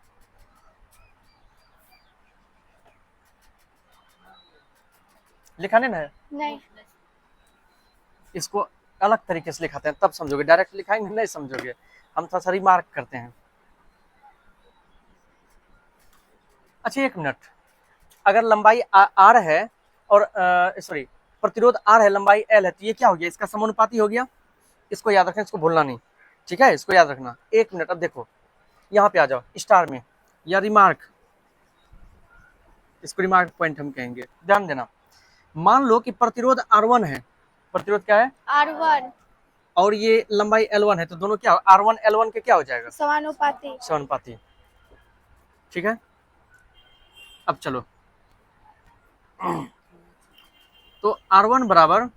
Speaker 1: लिखा नहीं ना है,
Speaker 2: नहीं,
Speaker 1: इसको अलग तरीके से लिखाते हैं, तब समझोगे। डायरेक्ट लिखाएंगे नहीं समझोगे, हम थोड़ा सा रिमार्क करते हैं। अच्छा एक मिनट, अगर लंबाई आर है और सॉरी प्रतिरोध आर है, लंबाई एल है, तो ये क्या हो गया, इसका समानुपाती हो गया। इसको याद रखना, इसको भूलना नहीं, ठीक है, इसको याद रखना। एक मिनट, अब देखो यहाँ पे आ जाओ स्टार में, या रिमार्क, इसको रिमार्क पॉइंट हम कहेंगे, ध्यान देना। मान लो कि प्रतिरोध R1 है, प्रतिरोध क्या है
Speaker 2: R1
Speaker 1: और ये लंबाई L1 है, तो दोनों क्या R1 L1 के क्या हो जाएगा,
Speaker 2: समानुपाती।
Speaker 1: समानुपाती, ठीक है। अब चलो तो R1 बराबर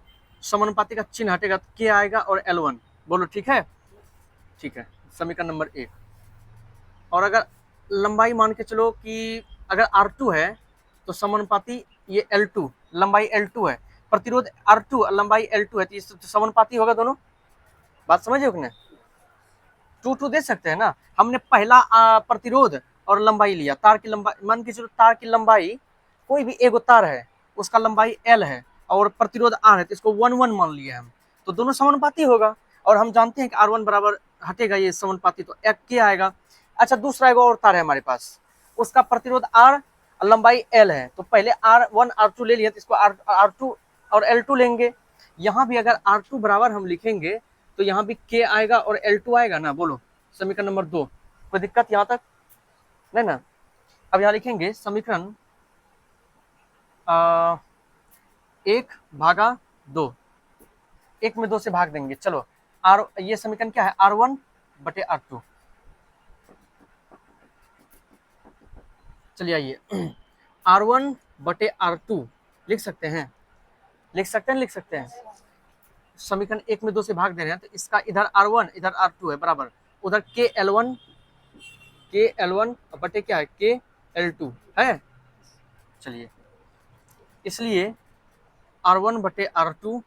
Speaker 1: समानुपाती का चिन्ह हटेगा तो क्या आएगा और L1, बोलो ठीक है, ठीक है, समीकरण नंबर 1। और अगर लंबाई मान के चलो कि अगर R2 है तो समानुपाती ये L2, लंबाई L2 है, प्रतिरोध R2 लंबाई L2 है, तो इस तो समानुपाती होगा दोनों। बात समझे कि नहीं, 2 दे सकते हैं ना। हमने पहला प्रतिरोध और लंबाई लिया, तार की लंबाई, मान के चलो तार की लंबाई कोई भी एगो तार है, उसका लंबाई L है और प्रतिरोध R है, तो इसको 1 मान लिया हम, तो दोनों समानुपाती होगा। और हम जानते हैं कि R1 बराबर हटेगा ये समानुपाती, तो एक क्या आएगा। अच्छा दूसरा एगो और तार है हमारे पास, उसका प्रतिरोध R लंबाई L है, तो पहले R1 R2 ले लिया, तो इसको R2 और L2 लेंगे। यहाँ भी अगर R2 बराबर हम लिखेंगे तो यहाँ भी K आएगा और L2 आएगा ना, बोलो समीकरण नंबर 2, कोई दिक्कत यहाँ तक नहीं ना। अब यहाँ लिखेंगे समीकरण 1/2, 1 में 2 से भाग देंगे। चलो ये समीकरण क्या है, R1 बटे R2। चलिए आइए R1 बटे R2 लिख सकते हैं, लिख सकते हैं, लिख सकते हैं। समीकरण 1 में 2 से भाग दे रहे हैं, तो इसका इधर R1 इधर R2 है बराबर, उधर KL1 बटे क्या है KL2 है। चलिए इसलिए R1 बटे R2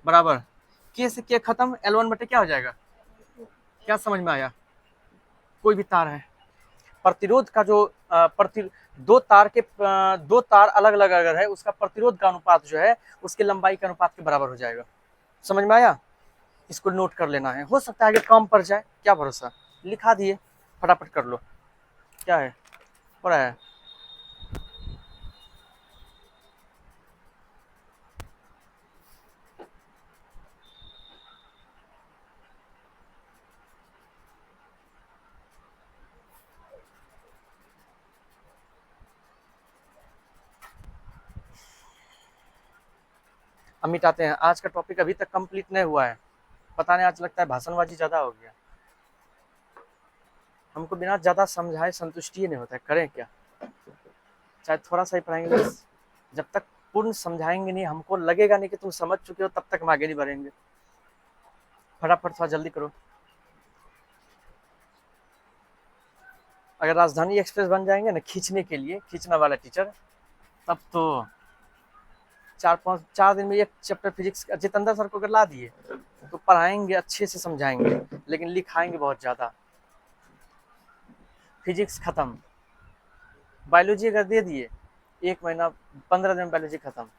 Speaker 1: बराबर K से K खत्म, L1 बटे क्या हो जाएगा, क्या समझ में आया। कोई भी तार है, प्रतिरोध का जो दो तार अलग अलग अगर है, उसका प्रतिरोध का अनुपात जो है उसके लंबाई के अनुपात के बराबर हो जाएगा। समझ में आया, इसको नोट कर लेना है, हो सकता है कि काम पड़ जाए, क्या भरोसा। लिखा दिए, फटाफट कर लो, क्या है हो रहा है। हम मिटाते हैं, आज का टॉपिक अभी तक कंप्लीट नहीं हुआ है, पता नहीं, आज लगता है भाषणबाजी ज्यादा हो गया। हमको बिना ज्यादा समझाए संतुष्टि नहीं होता है, करें क्या, चाहे थोड़ा सा ही पढ़ाएंगे, जब तक पूर्ण समझाएंगे नहीं, हमको लगेगा नहीं कि तुम समझ चुके हो, तब तक हम आगे नहीं बढ़ेंगे। फटाफट थोड़ा जल्दी करो। अगर राजधानी एक्सप्रेस बन जाएंगे ना खींचने के लिए, खींचना वाला टीचर, तब तो 4 दिन में एक चैप्टर फिजिक्स जितेंद्र सर को अगर ला दिए तो पढ़ाएंगे अच्छे से, समझाएंगे, लेकिन लिखाएंगे बहुत ज़्यादा। फिजिक्स खत्म, बायोलॉजी अगर दे दिए 1 महीना 15 दिन में बायोलॉजी खत्म।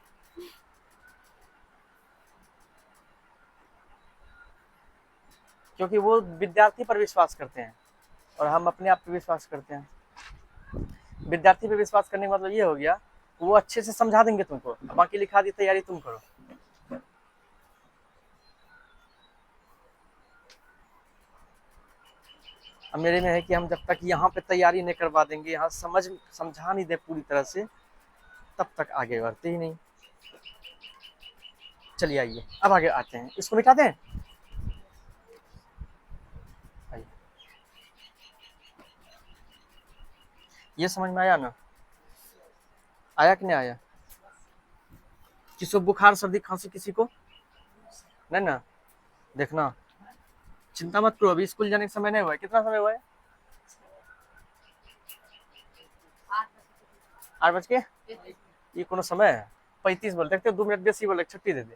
Speaker 1: क्योंकि वो विद्यार्थी पर विश्वास करते हैं और हम अपने आप पे विश्वास करते हैं। विद्यार्थी पे विश्वास करने का मतलब ये हो गया, वो अच्छे से समझा देंगे तुमको, बाकी लिखा दी तैयारी तुम करो। अब मेरे में है कि हम जब तक यहाँ पे तैयारी नहीं करवा देंगे, यहाँ समझा नहीं दे पूरी तरह से, तब तक आगे बढ़ते ही नहीं। चलिए आइए अब आगे आते हैं, इसको मिटा दें। आइए, ये समझ में आया ना, आया कि नहीं आया। किसी को बुखार सर्दी खांसी किसी को नहीं ना, देखना चिंता मत करो, अभी स्कूल जाने का समय नहीं हुआ है। कितना समय हुआ है, 8 बज के, ये कोनो समय है 35 बोल, देखते 2 मिनट बेसी बोले, छुट्टी दे दे।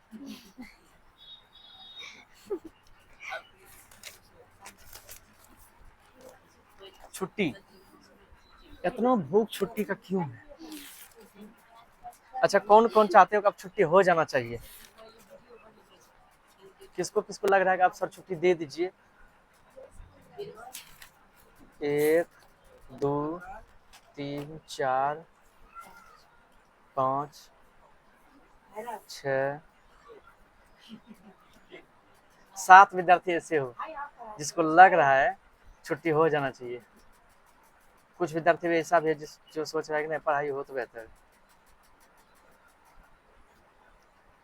Speaker 1: छुट्टी, इतना भूख छुट्टी का क्यों है। अच्छा कौन कौन चाहते हो कि अब छुट्टी हो जाना चाहिए, किसको किसको लग रहा है कि आप सर छुट्टी दे दीजिए? 1 2 3 4 5 6 7 विद्यार्थी ऐसे हो जिसको लग रहा है छुट्टी हो जाना चाहिए। कुछ विद्यार्थी भी ऐसा भी है जो सोच रहा है कि नहीं पढ़ाई हो तो बेहतर है।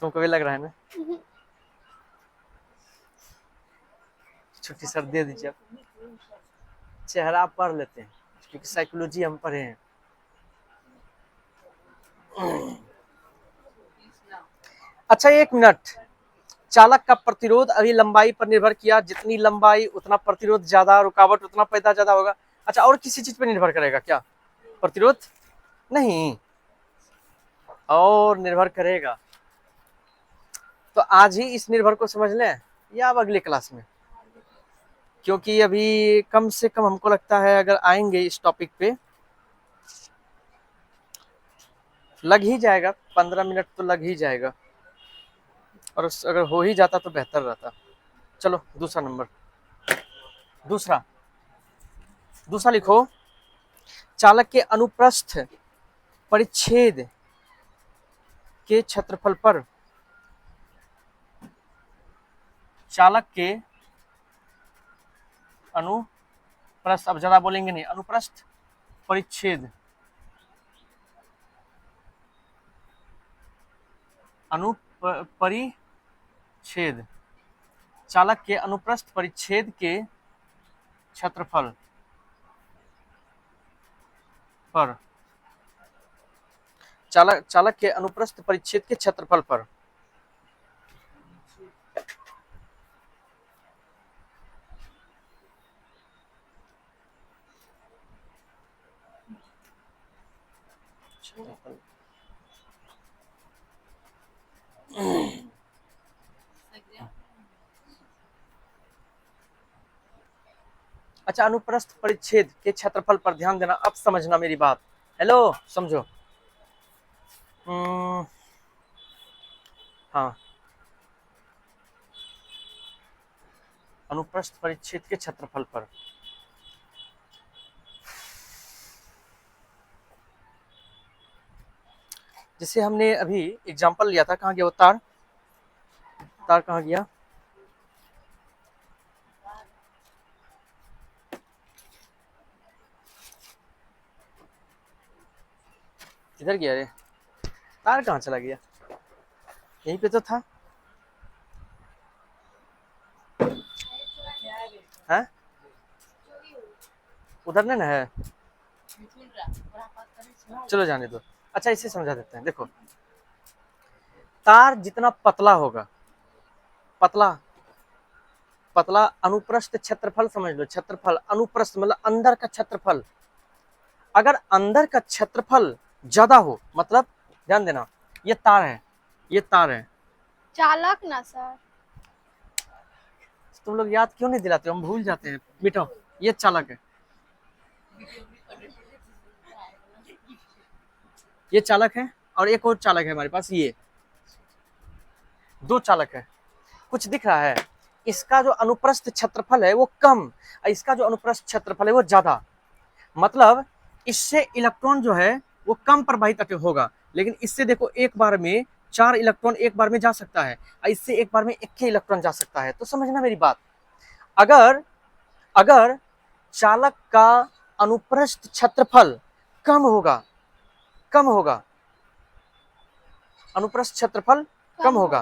Speaker 1: तुमको भी लग रहा है ना छुट्टी सर दे दीजिए? चेहरा आप पढ़ लेते हैं क्योंकि साइकोलॉजी हम पढ़े हैं। अच्छा 1 मिनट, चालक का प्रतिरोध अभी लंबाई पर निर्भर किया, जितनी लंबाई उतना प्रतिरोध ज्यादा, रुकावट उतना पैदा ज्यादा होगा। अच्छा और किसी चीज पर निर्भर करेगा क्या प्रतिरोध? नहीं, और निर्भर करेगा तो आज ही इस निर्भर को समझ लें या अब अगले क्लास में, क्योंकि अभी कम से कम हमको लगता है अगर आएंगे इस टॉपिक पे लग ही जाएगा 15 मिनट तो लग ही जाएगा, और अगर हो ही जाता तो बेहतर रहता। चलो दूसरा नंबर, दूसरा लिखो। चालक के अनुप्रस्थ परिच्छेद के क्षेत्रफल पर, चालक के अनुप्रस्थ, अब ज्यादा बोलेंगे नहीं, अनुप्रस्थ परिच्छेद, परिच्छेद, चालक के अनुप्रस्थ परिच्छेद के क्षेत्रफल पर, चालक के अनुप्रस्थ परिच्छेद के क्षेत्रफल पर अच्छा अनुप्रस्थ परिच्छेद के क्षेत्रफल पर ध्यान देना, अब समझना मेरी बात। हेलो समझो। हाँ अनुप्रस्थ परिच्छेद के क्षेत्रफल पर, जैसे हमने अभी एग्जांपल लिया था, कहाँ गया वो तार कहाँ गया? किधर गया रे तार, कहाँ चला गया? यहीं पे तो था। है उधर नहीं ना है, चलो जाने दो। अच्छा इसे समझा देते हैं, देखो तार जितना पतला होगा, पतला अनुप्रस्थ क्षेत्रफल समझ लो, क्षेत्रफल अनुप्रस्थ मतलब अंदर का क्षेत्रफल, अगर अंदर का क्षेत्रफल ज्यादा हो, मतलब ध्यान देना ये तार है,
Speaker 2: चालक ना सर,
Speaker 1: तुम लोग याद क्यों नहीं दिलाते, हम भूल जाते हैं। मिटाओ, ये चालक है, ये चालक है और एक और चालक है हमारे पास, ये 2 चालक है। कुछ दिख रहा है, इसका जो अनुप्रस्थ क्षेत्रफल है वो कम, इसका जो अनुप्रस्थ क्षेत्रफल है वो ज्यादा, मतलब इससे इलेक्ट्रॉन जो है वो कम प्रवाहित होगा, लेकिन इससे देखो एक बार में 4 इलेक्ट्रॉन एक बार में जा सकता है, इससे एक बार में 1 इलेक्ट्रॉन जा सकता है। तो समझना मेरी बात, अगर चालक का अनुप्रस्थ क्षेत्रफल कम होगा, अनुप्रस्थ क्षेत्रफल कम होगा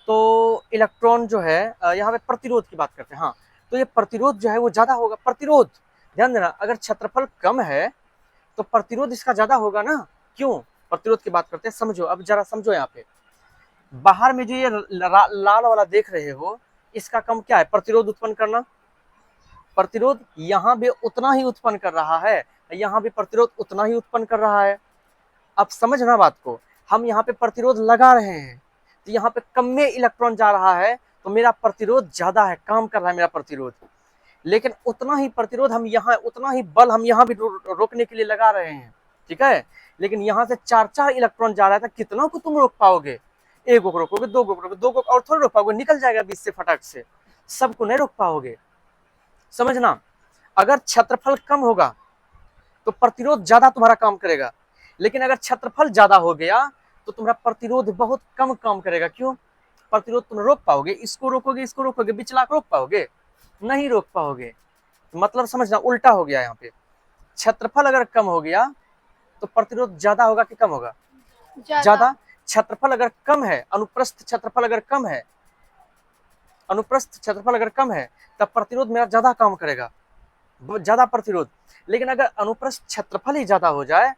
Speaker 1: तो इलेक्ट्रॉन जो है, यहाँ पे प्रतिरोध की बात करते हैं, हाँ तो ये प्रतिरोध जो है वो ज्यादा होगा। प्रतिरोध ध्यान देना, अगर क्षेत्रफल कम है तो प्रतिरोध इसका ज्यादा होगा ना। क्यों प्रतिरोध की बात करते हैं, समझो, अब जरा समझो। यहाँ पे बाहर में जो ये लाल वाला देख रहे हो, इसका काम क्या है? प्रतिरोध उत्पन्न करना। प्रतिरोध यहाँ भी उतना ही उत्पन्न कर रहा है, यहाँ भी प्रतिरोध उतना ही उत्पन्न कर रहा है। अब समझना बात को, हम यहाँ पे प्रतिरोध लगा रहे हैं तो यहाँ पे कम में इलेक्ट्रॉन जा रहा है तो मेरा प्रतिरोध ज्यादा है, काम कर रहा है मेरा प्रतिरोध, लेकिन उतना ही प्रतिरोध हम यहाँ, उतना ही बल हम यहाँ भी रोकने के लिए लगा रहे हैं, ठीक है। लेकिन यहाँ से 4 इलेक्ट्रॉन जा रहा है तो कितना को तुम रोक पाओगे? एक को रोकोगे, दो को रोकोगे, दो को और थोड़ा रोक पाओगे, निकल जाएगा बीच से फटाक से, सबको नहीं रोक पाओगे। समझना, अगर क्षेत्रफल कम होगा तो प्रतिरोध ज्यादा तुम्हारा काम करेगा, लेकिन अगर क्षेत्रफल ज्यादा हो गया तो तुम्हारा प्रतिरोध बहुत कम काम करेगा। क्यों? प्रतिरोध तुम रोक पाओगे, इसको रोकोगे, बिचला को रोक पाओगे? नहीं रोक पाओगे। मतलब समझना, उल्टा हो गया यहाँ पे। क्षेत्रफल अगर कम हो गया तो प्रतिरोध ज्यादा होगा कि कम होगा? ज्यादा। क्षेत्रफल अगर कम है, अनुप्रस्थ क्षेत्रफल अगर कम है, अनुप्रस्थ क्षेत्रफल अगर कम है, तब प्रतिरोध मेरा ज्यादा काम करेगा, ज्यादा प्रतिरोध। लेकिन अगर अनुप्रस्थ क्षेत्रफल ही ज्यादा हो जाए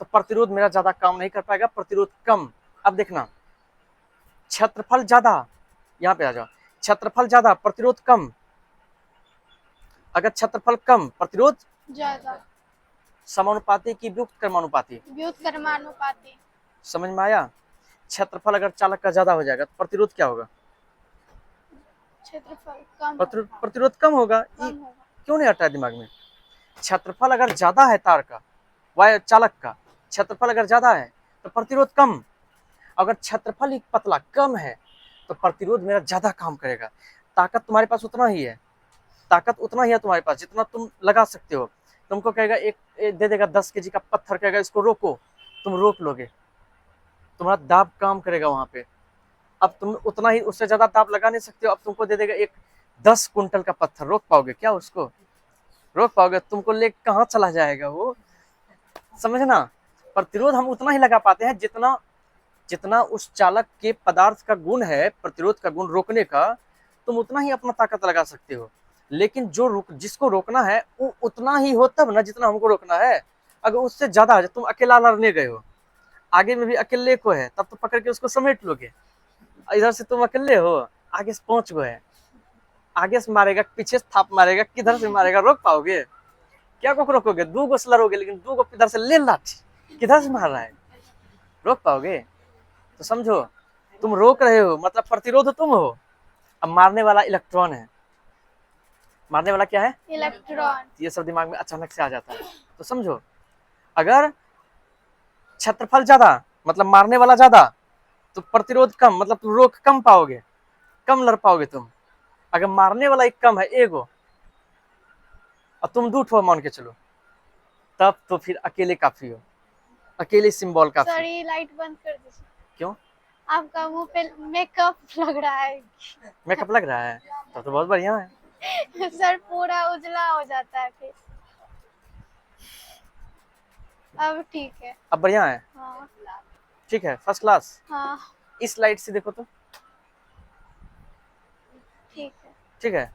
Speaker 1: तो प्रतिरोध मेरा ज्यादा काम नहीं कर पाएगा, प्रतिरोध कम। अब देखना, क्षेत्रफल ज्यादा, यहाँ पे आ जाओ, क्षेत्रफल ज्यादा प्रतिरोध कम, अगर क्षेत्रफल कम प्रतिरोध
Speaker 2: ज्यादा।
Speaker 1: समानुपाती की व्युत्क्रमानुपाती?
Speaker 2: व्युत्क्रमानुपाती।
Speaker 1: समझ में आया? क्षेत्रफल अगर चालक का ज्यादा हो जाएगा तो प्रतिरोध क्या होगा?
Speaker 2: क्षेत्रफल कम
Speaker 1: प्रतिरोध कम होगा। क्यों नहीं हटा दिमाग में? क्षेत्रफल अगर ज्यादा है तार का, वायर चालक का क्षेत्रफल अगर ज्यादा है तो प्रतिरोध कम, अगर क्षेत्रफल ही पतला कम है तो प्रतिरोध मेरा ज्यादा काम करेगा। ताकत तुम्हारे पास उतना ही है, ताकत उतना ही है तुम्हारे पास जितना तुम लगा सकते हो। तुमको कहेगा एक दे देगा 10 kg का पत्थर, कहेगा इसको रोको, तुम रोक लोगे, तुम्हारा दाब काम करेगा वहां पे। अब तुम उतना ही, उससे ज्यादा दाब लगा नहीं सकते हो। अब तुमको दे देगा एक 10 कुंटल का पत्थर, रोक पाओगे क्या उसको? रोक पाओगे? तुमको ले कहाँ चला जाएगा वो? समझना, प्रतिरोध हम उतना ही लगा पाते हैं जितना जितना उस चालक के पदार्थ का गुण है, प्रतिरोध का गुण रोकने का, तुम उतना ही अपना ताकत लगा सकते हो। लेकिन जिसको रोकना है वो उतना ही हो तब ना जितना हमको रोकना है। अगर उससे ज्यादा हो जाए, तुम अकेला लड़ने गए हो, आगे में भी अकेले को है, तब तो पकड़ के उसको समेट लोगे। इधर से तुम अकेले हो, आगे से 5 गो है, आगे से मारेगा, पीछे से थाप मारेगा, किधर से मारेगा, रोक पाओगे? क्या को रोकोगे? 2 गो से लड़ोगे, लेकिन 2 गो इधर से ले लाठी, किधर से मार रहा है, रोक पाओगे? तो समझो, तुम रोक रहे हो मतलब प्रतिरोध तुम हो, अब मारने वाला इलेक्ट्रॉन है। मारने वाला क्या है?
Speaker 2: इलेक्ट्रॉन।
Speaker 1: ये सब दिमाग में अचानक से आ जाता है। तो समझो, अगर क्षेत्रफल ज्यादा मतलब मारने वाला ज्यादा, तो प्रतिरोध कम मतलब तुम रोक कम पाओगे, कम लड़ पाओगे तुम। अगर मारने वाला एक कम है, एगो, और तुम 2 ठो मान के चलो, तब तो फिर अकेले काफी हो, अकेले सिंबल काफी।
Speaker 2: सर ये लाइट बंद कर दीजिए।
Speaker 1: क्यों?
Speaker 2: आपका मुंह पे मेकअप लग रहा है।
Speaker 1: मेकअप लग रहा है? तो बहुत बढ़िया है।
Speaker 2: सर पूरा उजला हो जाता है फिर। अब ठीक है।
Speaker 1: अब बढ़िया है?
Speaker 2: हाँ।
Speaker 1: ठीक है, फर्स्ट क्लास।
Speaker 2: हाँ
Speaker 1: इस लाइट से देखो तो।
Speaker 2: ठीक है।
Speaker 1: ठीक है,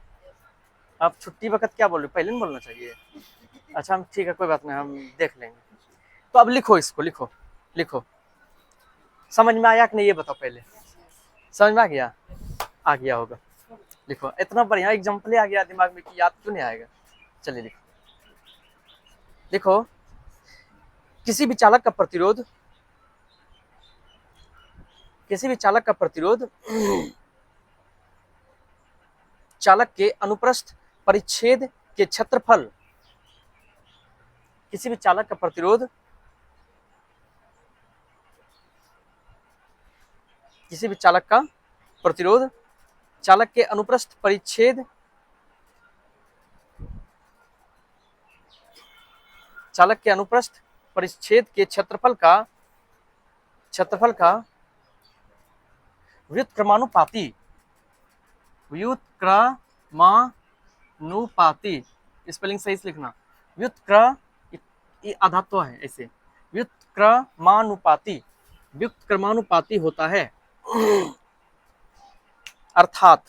Speaker 1: अब छुट्टी वक्त क्या बोल रहे हो? पहले नहीं बोलना चाहिए? अच्छा, हम ठीक है, कोई बात नहीं, हम देख लेंगे। तो अब लिखो, इसको लिखो, लिखो। समझ में आया कि नहीं ये बताओ पहले? समझ में आ गया होगा। लिखो, इतना बढ़िया एग्जाम्पल आ गया दिमाग में कि याद क्यों नहीं आएगा। चलिए लिखो, लिखो, किसी भी चालक का प्रतिरोध, किसी भी चालक का प्रतिरोध चालक के अनुप्रस्थ परिच्छेद के क्षेत्रफल, किसी भी चालक का प्रतिरोध, किसी भी चालक का प्रतिरोध चालक के अनुप्रस्थ परिच्छेद, चालक के अनुप्रस्थ परिच्छेद के क्षेत्रफल का व्युत्क्रमानुपाती, व्युत्क्रमानुपाती, स्पेलिंग सही से लिखना, आधात्व है ऐसे, व्युत्क्रमानुपाती, व्युत्क्रमानुपाती होता है। अर्थात,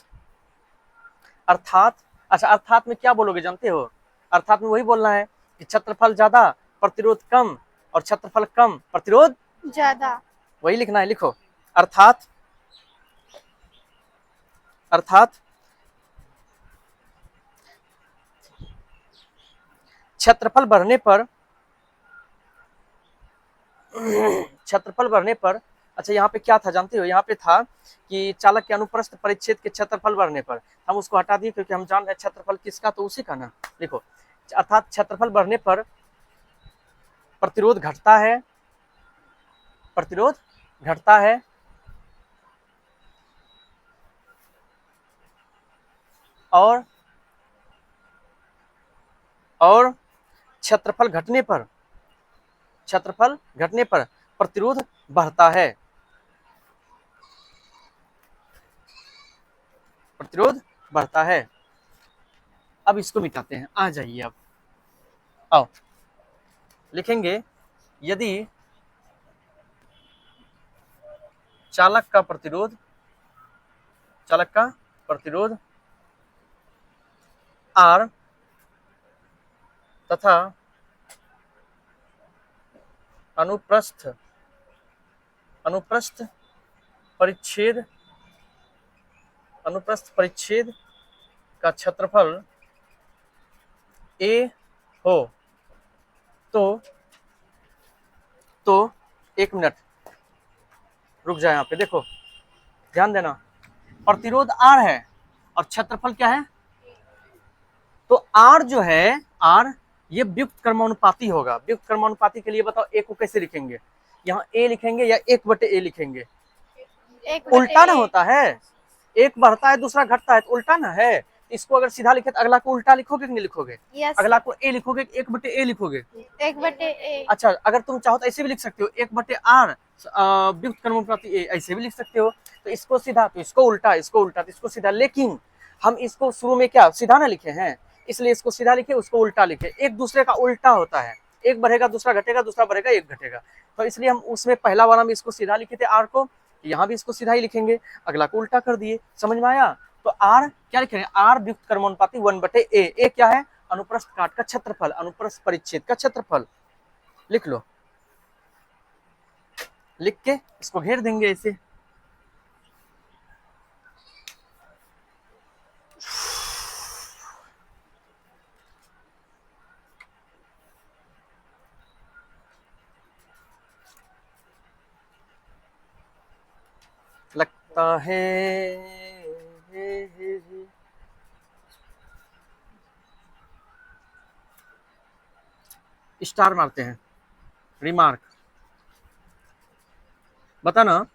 Speaker 1: अर्थात, अच्छा अर्थात में क्या बोलोगे जानते हो? अर्थात में वही बोलना है कि क्षेत्रफल ज्यादा प्रतिरोध कम, और क्षेत्रफल कम प्रतिरोध
Speaker 2: ज्यादा,
Speaker 1: वही लिखना है। लिखो, अर्थात, अर्थात क्षेत्रफल बढ़ने पर, क्षेत्रफल बढ़ने पर, अच्छा यहाँ पे क्या था जानते हो? यहाँ पे था कि चालक के अनुप्रस्थ परिच्छेद के क्षेत्रफल बढ़ने पर, हम उसको हटा दिए क्योंकि हम जान रहे हैं क्षेत्रफल किसका, तो उसी का ना। देखो, अर्थात क्षेत्रफल बढ़ने पर प्रतिरोध घटता है, प्रतिरोध घटता है, और क्षेत्रफल घटने पर प्रतिरोध बढ़ता है, प्रतिरोध बढ़ता है। अब इसको मिटाते हैं, आ जाइए अब, आओ लिखेंगे यदि चालक का प्रतिरोध R तथा अनुप्रस्थ परिच्छेद का क्षेत्रफल A हो तो एक मिनट रुक जाए, यहाँ पे देखो ध्यान देना, प्रतिरोध R है और क्षेत्रफल क्या है, तो R जो है R ये व्युक्त क्रमानुपाती होगा। व्युक्त क्रमानुपाती के लिए बताओ A को कैसे लिखेंगे, यहाँ A लिखेंगे या 1/A लिखेंगे, उल्टा ना होता है, एक बढ़ता है दूसरा घटता है तो उल्टा ना है। इसको अगर सीधा लिखे तो अगला को उल्टा लिखोगे कि नहीं लिखोगे, अगला को A लिखोगे 1/A लिखोगे,
Speaker 2: 1/A।
Speaker 1: अच्छा अगर तुम चाहो तो ऐसे भी लिख सकते हो 1/R व्युक्त क्रमानुपाती A, ऐसे भी लिख सकते हो। तो इसको सीधा तो इसको उल्टा, तो इसको सीधा, लेकिन हम इसको शुरू में क्या सीधा ना लिखे हैं, इसलिए इसको सीधा लिखे उसको उल्टा लिखे, एक दूसरे का उल्टा होता है, एक बढ़ेगा दूसरा घटेगा, दूसरा बढ़ेगा एक घटेगा, तो इसलिए हम उसमें पहला वाला में इसको सीधा लिखे थे R को, यहाँ भी इसको सीधा ही लिखेंगे, अगला को उल्टा कर दिए, समझ में आया। तो R क्या लिखेंगे, R व्युक्त क्रमानुपाती 1/A, A क्या है, अनुप्रस्थ काट का क्षेत्रफल, अनुप्रस्थ परिच्छेद का क्षेत्रफल, लिख लो, लिख के इसको घेर देंगे ऐसे, लगता है स्टार मारते हैं, रिमार्क बताना।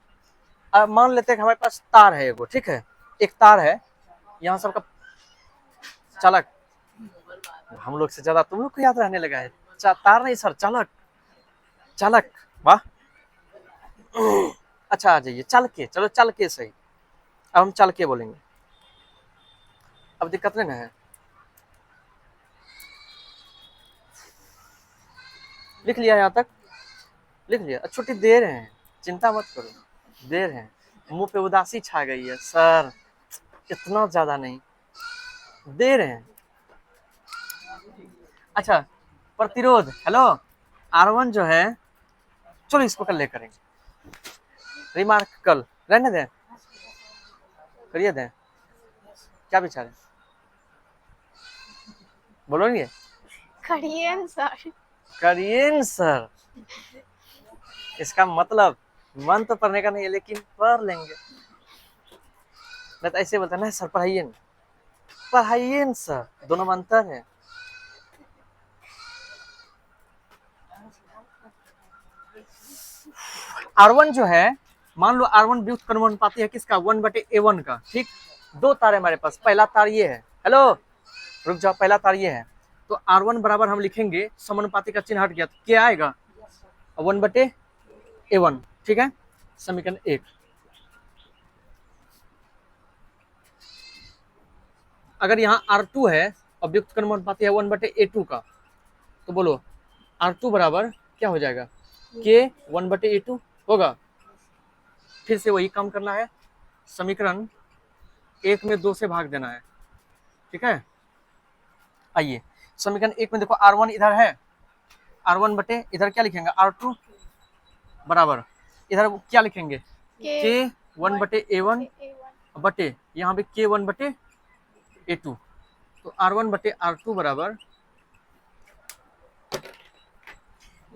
Speaker 1: अब मान लेते हैं कि हमारे पास तार है एगो, ठीक है, एक तार है, यहाँ सबका चालक, हम लोग से ज्यादा तुम लोग को याद रहने लगा है, तार नहीं सर, चालक, वाह अच्छा आ जाइए, चल के, चलो चल के सही, अब हम चल के बोलेंगे, अब दिक्कत नहीं है, लिख लिया यहाँ तक, लिख लिया, छुट्टी दे रहे हैं, चिंता मत करो, दे रहे हैं, मुंह पे उदासी छा गई है सर, इतना ज्यादा नहीं दे रहे हैं। अच्छा प्रतिरोध, हेलो R1 जो है, चलो इसको कल ले करेंगे, रिमार्क कल रहने दें, करिए दें, क्या विचार है, बोलोगे, करिए सर, इसका मतलब मन तो पढ़ने का नहीं है लेकिन पढ़ लेंगे, नहीं तो ऐसे बोलते ना सर पढ़ाइए न सर, दोनों में अंतर है। R1 जो है, मान लो R1 व्युक्त क्रमानुपाती है किसका, 1/A1 का, ठीक, दो तार है हमारे पास, पहला तार ये है, हेलो रुक जाओ, पहला तार ये है, तो R1 बराबर हम लिखेंगे, समानुपाती का चिन्ह हट गया तो क्या आएगा, 1/A1, ठीक है, समीकरण 1। अगर यहाँ R2 है और व्युक्त क्रमानुपाती है 1/A2 का, तो बोलो R2 बराबर क्या हो जाएगा, K 1/A2 होगा, फिर से वही काम करना है, समीकरण 1 में 2 से भाग देना है, ठीक है। आइए समीकरण 1 में देखो R1 इधर है, R1 बटे इधर क्या लिखेंगे, R2 बराबर इधर क्या लिखेंगे, K 1/A1 बटे यहाँ पे K 1/A2, तो R1 बटे R2 बराबर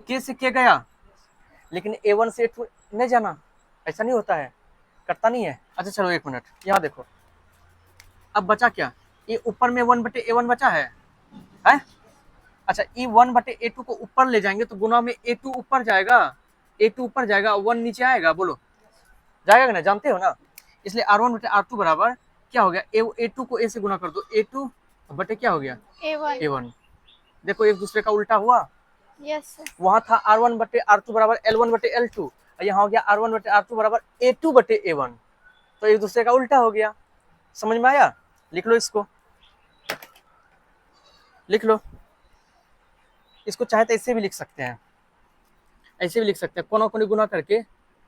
Speaker 1: K से K गया, लेकिन A1 से A2 नहीं जाना, ऐसा नहीं होता है, कटता नहीं है। अच्छा चलो एक मिनट, यहाँ देखो, अब बचा क्या, ये ऊपर में 1/A1 बचा है? अच्छा ये 1/A2 को ऊपर ले जाएंगे तो गुना में A2 ऊपर जाएगा, A2 ऊपर जाएगा, 1 नीचे आएगा, बोलो जाएगा ना, जानते हो ना, इसलिए R1/R2 बराबर क्या हो गया, A2 को A से गुना कर दो, A2 बटे क्या हो गया,
Speaker 2: A1
Speaker 1: A1। देखो एक दूसरे का उल्टा हुआ।
Speaker 2: यस सर
Speaker 1: वहां था R1 बटे R2 बराबर L1 बटे L2, और यहाँ हो गया R1 बटे R2 बराबर A2 बटे A1। तो एक दूसरे का उल्टा हो गया। समझ में आया? लिख लो इसको, लिख लो। इसको चाहे तो ऐसे भी लिख सकते हैं, ऐसे भी लिख सकते हैं, कोना कोनी गुना करके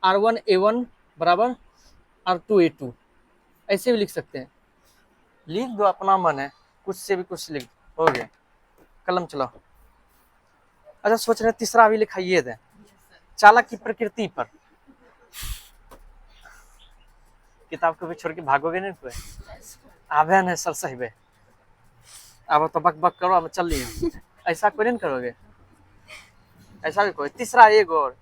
Speaker 1: R1 A1 बराबर R2 A2, ऐसे भी लिख सकते हैं। लिख दो, अपना मन है, कुछ से भी कुछ लिख दो, हो गया। कलम चलाओ। अच्छा सोच रहे तीसरा भी लिखाइए दे, चालक की प्रकृति पर। किताब को भी छोड़ के भागोगे नहीं कोई? आवे नहीं सर, सही बे। अब तो बक बक करो, अब चल रही ऐसा कोई नहीं करोगे, ऐसा भी कोई। तीसरा एक और,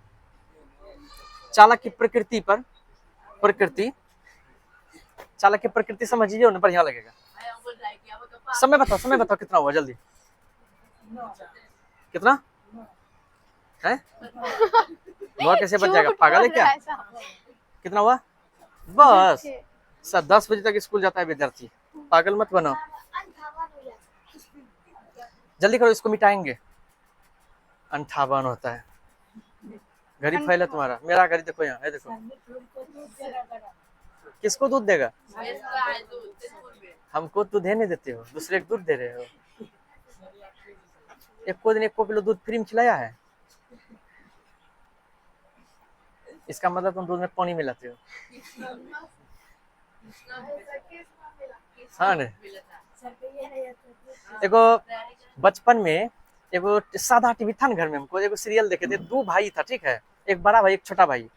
Speaker 1: चालक की प्रकृति पर। प्रकृति, चालक की प्रकृति समझिए ना, बढ़िया लगेगा। समय बताओ, समय बताओ कितना हुआ जल्दी, कितना है? वह कैसे बच जाएगा, पागल है क्या? कितना हुआ? बस सर 10 बजे तक स्कूल जाता है विद्यार्थी, पागल मत बनो। जल्दी करो, इसको मिटाएंगे। 58 होता है। घड़ी फैल है तुम्हारा, मेरा घड़ी देखो यहाँ है, देखो। किसको दूध देगा? हमको दूध नहीं देते हो, दूसरे को दूध दे रहे हो। एक को दिन 1 किलो दूध फ्री में खिलाया है? इसका मतलब तुम दूध में पानी मिलाते हो। हाँ ने, देखो बचपन में एगो सादा टीवी था ना घर में, हमको एगो सीरियल देखे थे। 2 भाई था, ठीक है, एक बड़ा भाई एक छोटा भाई।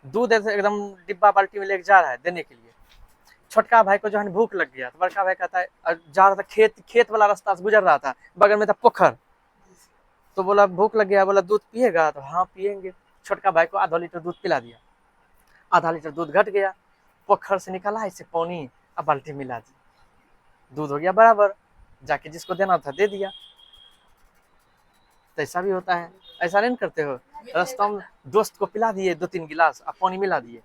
Speaker 1: दूध एकदम डिब्बा बाल्टी में लेके जा रहा है देने के लिए। छोटका भाई को जो है भूख लग गया, तो बड़का भाई कहता है, जा रहा था खेत वाला रास्ता से गुजर रहा था, बगल में था पोखर। तो बोला भूख लग गया, बोला दूध पिएगा? तो हाँ पिएंगे। छोटका भाई को आधा लीटर दूध पिला दिया, आधा लीटर दूध घट गया। पोखर से निकाला ऐसे पानी, अब बाल्टी मिला दी, दूध हो गया बराबर। जाके जिसको देना था दे दिया। तो ऐसा भी होता है, ऐसा नहीं करते हो? रास्ता में दोस्त को पिला दिए 2-3 गिलास, अब पानी मिला दिए।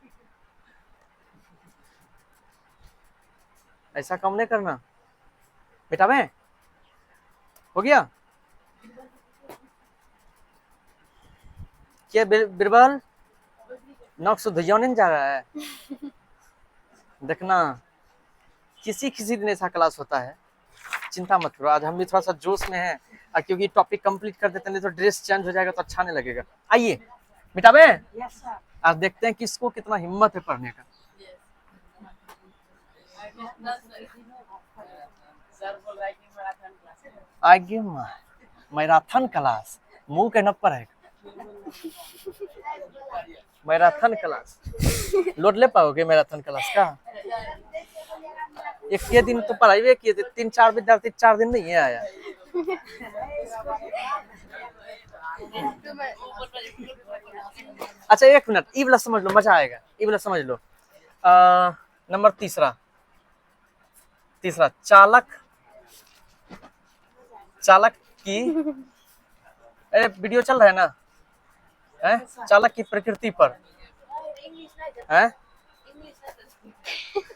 Speaker 1: ऐसा काम नहीं करना बेटा। में हो गया क्या? बिरबल नौक से धुइया नहीं जा रहा है? देखना किसी दिन ऐसा क्लास होता है, चिंता मत करो। आज हम भी थोड़ा सा जोश में हैं, क्योंकि टॉपिक कंप्लीट कर देते हैं, तो ड्रेस चेंज हो जाएगा तो अच्छा नहीं लगेगा। आइए बेटा बे, आज देखते हैं किसको कितना हिम्मत है पढ़ने का। आगे मैराथन क्लास, मुंह के नप्पर है। मैराथन क्लास लोड ले पाओगे? मैराथन क्लास का एक के दिन तो पढ़ाई किए थे, 3-4 विद्यार्थी 4 दिन नहीं आया। अच्छा 1 मिनट, ई वाला समझ लो, मजा आएगा। ई वाला समझ लो। नंबर तीसरा, चालक की, अरे वीडियो चल रहा है ना, है? चालक की प्रकृति पर है?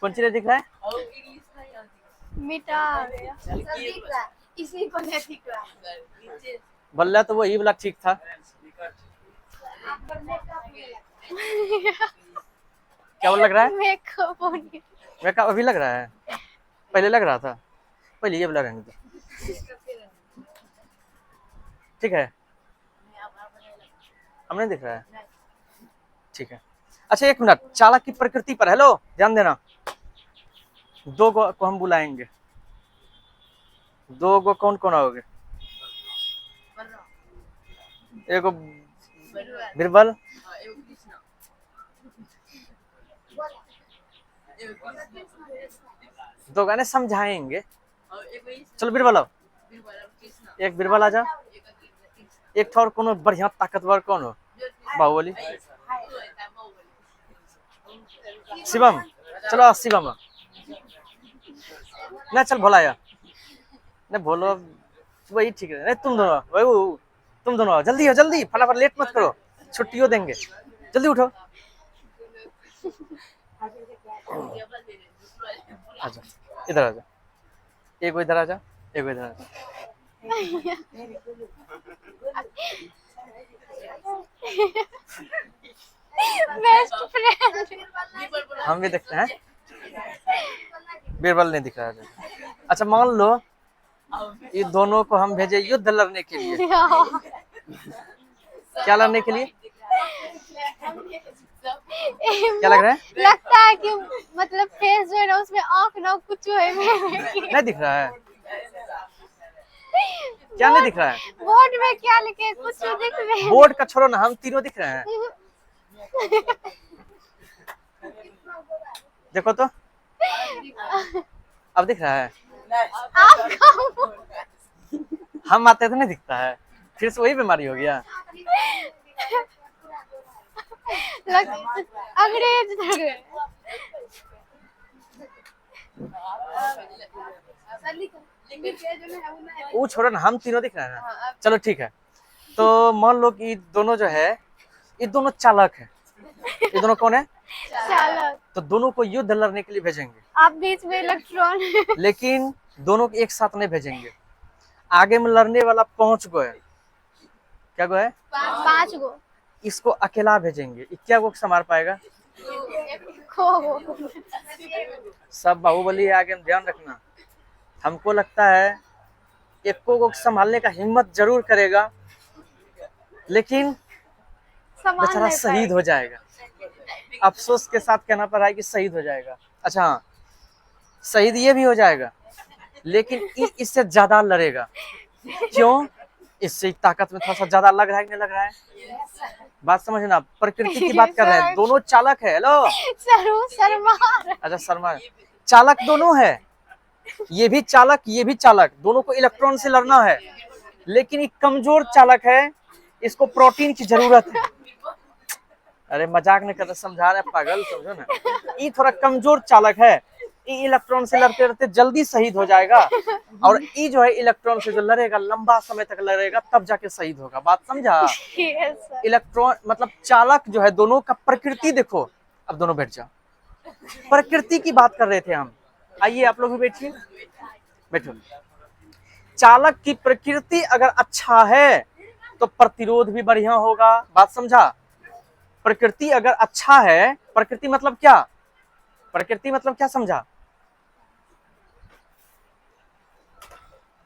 Speaker 1: कौन चीज दिख रहा है?
Speaker 2: मिटा गया, इसी को नहीं दिख रहा।
Speaker 1: बल्ला तो वो ई वाला ठीक था। क्या वो लग रहा है? मेकअप अभी लग रहा है, पहले लग रहा था। पहले ये वाला रहने दो, ठीक है? अब नहीं दिख रहा है, ठीक है। अच्छा 1 मिनट, चालक की प्रकृति पर, हेलो ध्यान देना। 2 को हम बुलाएंगे। 2 को कौन कौन आओगे? एगो बिरबल, दो गाने समझाएंगे। चलो बिरबल आओ, एक बिरबल आ जा, एक ठौर कोनो बढ़िया ताकतवर कौन हो? बाहुबली, शिवम। चलो शिवम ना, चल भोला या नहीं, भोलो वही ठीक है। नहीं तुम दोनों, वही तुम दोनों जल्दी हो, जल्दी फटाफट, लेट मत करो, छुट्टियों देंगे, जल्दी उठो। आजा, इधर आजा, एक इधर आजा, एक इधर आजा।
Speaker 2: Best friend.
Speaker 1: हम भी देखते हैं, बीरबल नहीं दिख रहा है। अच्छा मान लो ये दोनों को हम भेजे युद्ध लड़ने के लिए, क्या लड़ने के लिए, क्या लग रहा है?
Speaker 2: लगता है कि मतलब फेस जो है ना उसमें आँख ना कुछ है
Speaker 1: नहीं दिख रहा है, क्या नहीं दिख रहा है?
Speaker 2: बोर्ड में क्या लिखे कुछ दिख रहे हैं।
Speaker 1: बोर्ड का छोड़ो ना, हम तीनों दिख रहे हैं। देखो तो, अब दिख रहा है?
Speaker 2: आपका
Speaker 1: हम आते तो नहीं दिखता है, फिर से वही बीमारी हो गया।
Speaker 2: अंग्रेज लग रहे हैं।
Speaker 1: वो छोड़ो ना, हम तीनों दिख रहे हैं ना। चलो ठीक है, तो मान लो कि दोनों जो है, ये दोनों चालक है। ये दोनों कौन है?
Speaker 2: चालक।
Speaker 1: तो दोनों को युद्ध लड़ने के लिए भेजेंगे,
Speaker 2: आप बीच में इलेक्ट्रॉन।
Speaker 1: लेकिन दोनों को एक साथ नहीं भेजेंगे। आगे में लड़ने वाला 5 गो है, क्या गो है?
Speaker 2: 5 गो।
Speaker 1: इसको अकेला भेजेंगे, ये क्या गो संभाल पाएगा?
Speaker 2: खो।
Speaker 1: सब बाहुबली है, आगे में ध्यान रखना। हमको लगता है एको को संभालने का हिम्मत जरूर करेगा, लेकिन
Speaker 2: सामान
Speaker 1: बेचारा
Speaker 2: नहीं
Speaker 1: शहीद हो जाएगा। अफसोस के साथ कहना पड़ रहा है कि शहीद हो जाएगा। अच्छा हाँ, शहीद ये भी हो जाएगा, लेकिन इससे ज्यादा लड़ेगा। क्यों? इससे ताकत में थोड़ा सा ज्यादा लग रहा है कि नहीं लग रहा है? बात समझना, प्रकृति की बात कर रहे हैं। दोनों चालक है। हेलो
Speaker 2: शर्मा।
Speaker 1: अच्छा शर्मा, चालक दोनों है, ये भी चालक ये भी चालक, दोनों को इलेक्ट्रॉन से लड़ना है। लेकिन एक कमजोर चालक है, इसको प्रोटीन की जरूरत है। अरे मजाक नहीं कर रहे, समझा रहे पागल, समझो ना। ये थोड़ा कमजोर चालक है, ये इलेक्ट्रॉन से लड़ते लड़ते जल्दी शहीद हो जाएगा, और ये जो है इलेक्ट्रॉन से जो लड़ेगा लंबा समय तक लड़ेगा, तब जाके शहीद होगा। बात समझा? इलेक्ट्रॉन मतलब चालक जो है, दोनों का प्रकृति देखो। अब दोनों बैठ जाओ, प्रकृति की बात कर रहे थे हम। आइए आप लोग भी बैठिए, बैठो। चालक की प्रकृति अगर अच्छा है तो प्रतिरोध भी बढ़िया होगा। बात समझा? प्रकृति अगर अच्छा है, प्रकृति मतलब क्या? प्रकृति मतलब क्या समझा?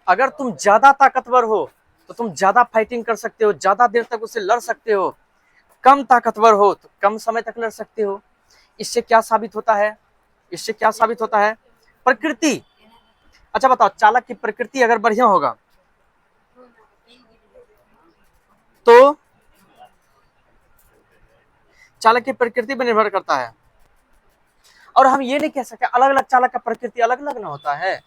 Speaker 1: अगर तुम ज्यादा ताकतवर हो तो तुम ज्यादा फाइटिंग कर सकते हो, ज्यादा देर तक उससे लड़ सकते हो। कम ताकतवर हो तो कम समय तक लड़ सकते हो। इससे क्या साबित होता है? इससे क्या साबित होता है? प्रकृति। अच्छा बताओ, चालक की प्रकृति अगर बढ़िया होगा तो चालक की प्रकृति पर निर्भर करता है। और हम ये नहीं कह सकते अलग अलग चालक का प्रकृति अलग अलग ना होता है।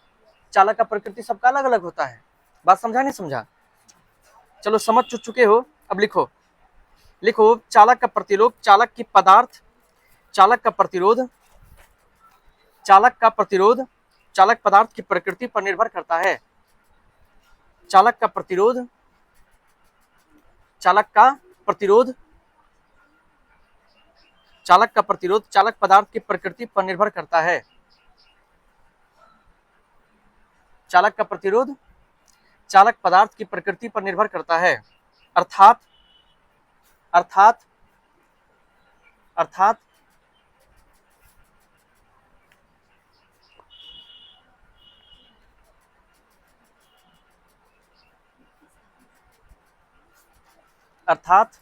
Speaker 1: चालक का प्रकृति सबका अलग अलग होता है। बात समझा नहीं समझा? चलो समझ चुके हो, अब लिखो। लिखो, चालक का प्रतिरोध, चालक की पदार्थ, चालक का प्रतिरोध, चालक का प्रतिरोध चालक पदार्थ की प्रकृति पर निर्भर करता है। चालक का प्रतिरोध, चालक का प्रतिरोध, चालक का प्रतिरोध चालक पदार्थ की प्रकृति पर निर्भर करता है। चालक का प्रतिरोध चालक पदार्थ की प्रकृति पर निर्भर करता है। अर्थात अर्थात अर्थात अर्थात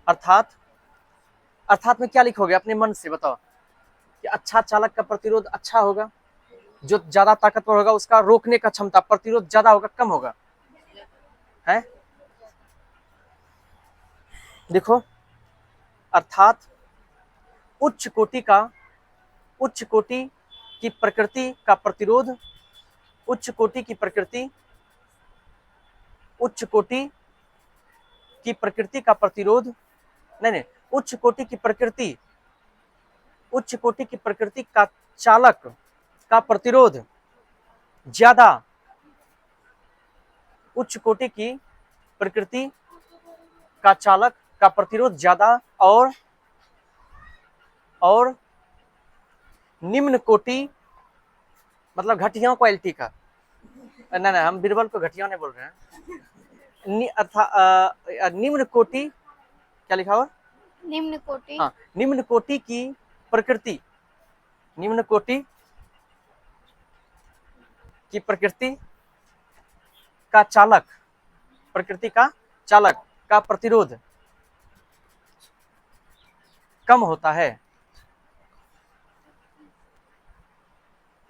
Speaker 1: अर्थात अर्थात में क्या लिखोगे अपने मन से? बताओ कि अच्छा चालक का प्रतिरोध अच्छा होगा, जो ज्यादा ताकतवर होगा उसका रोकने का क्षमता, प्रतिरोध ज्यादा होगा कम होगा, है? देखो, अर्थात उच्च कोटि की प्रकृति का प्रतिरोध, उच्च कोटि की प्रकृति, उच्च कोटि की प्रकृति का प्रतिरोध, नहीं, उच्च कोटि की प्रकृति, उच्च कोटि की प्रकृति का चालक का प्रतिरोध ज्यादा, उच्च कोटि की प्रकृति का चालक का प्रतिरोध ज्यादा और निम्न कोटि मतलब घटिया क्वालिटी का, नहीं नहीं हम बीरबल को घटिया नहीं बोल रहे हैं, निम्न कोटि क्या लिखा हुआ,
Speaker 2: निम्न कोटि
Speaker 1: हाँ निम्न कोटि की प्रकृति, निम्न कोटि की प्रकृति का चालक, प्रकृति का चालक का प्रतिरोध कम होता है,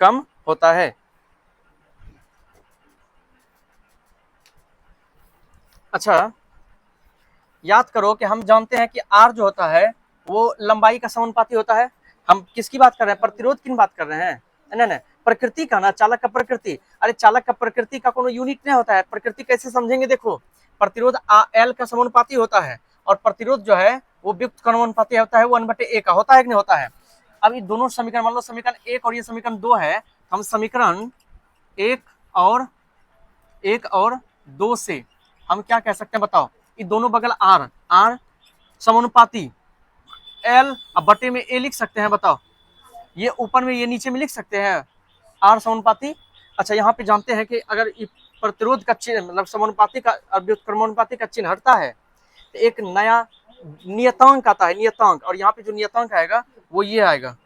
Speaker 1: कम होता है। अच्छा याद करो कि हम जानते हैं कि R जो होता है वो लंबाई का समानुपाती होता है। हम किसकी बात कर रहे हैं, प्रतिरोध की बात कर रहे हैं, नहीं नहीं प्रकृति का ना, चालक का प्रकृति। अरे चालक का प्रकृति का कोनो यूनिट नहीं होता है, प्रकृति कैसे समझेंगे, देखो प्रतिरोध L का समानुपाती होता है और प्रतिरोध जो है वो व्युक्त का समानुपाती होता है, वो 1/A का होता है कि नहीं होता है। अब ये दोनों समीकरण, मान लो समीकरण 1 और ये समीकरण 2 है, हम समीकरण 1 और 2 से हम क्या कह सकते हैं बताओ, ये दोनों बगल R समानुपाती L अब बटे में A लिख सकते हैं, बताओ ये ऊपर में ये नीचे में लिख सकते हैं R समानुपाती। अच्छा यहाँ पे जानते हैं कि अगर प्रतिरोध का चिन्ह मतलब समानुपाती का व्युत्क्रमानुपाती का चिन्ह हटता है तो एक नया नियतांक आता है, नियतांक, और यहाँ पे जो नियतांक आएगा वो ये आएगा,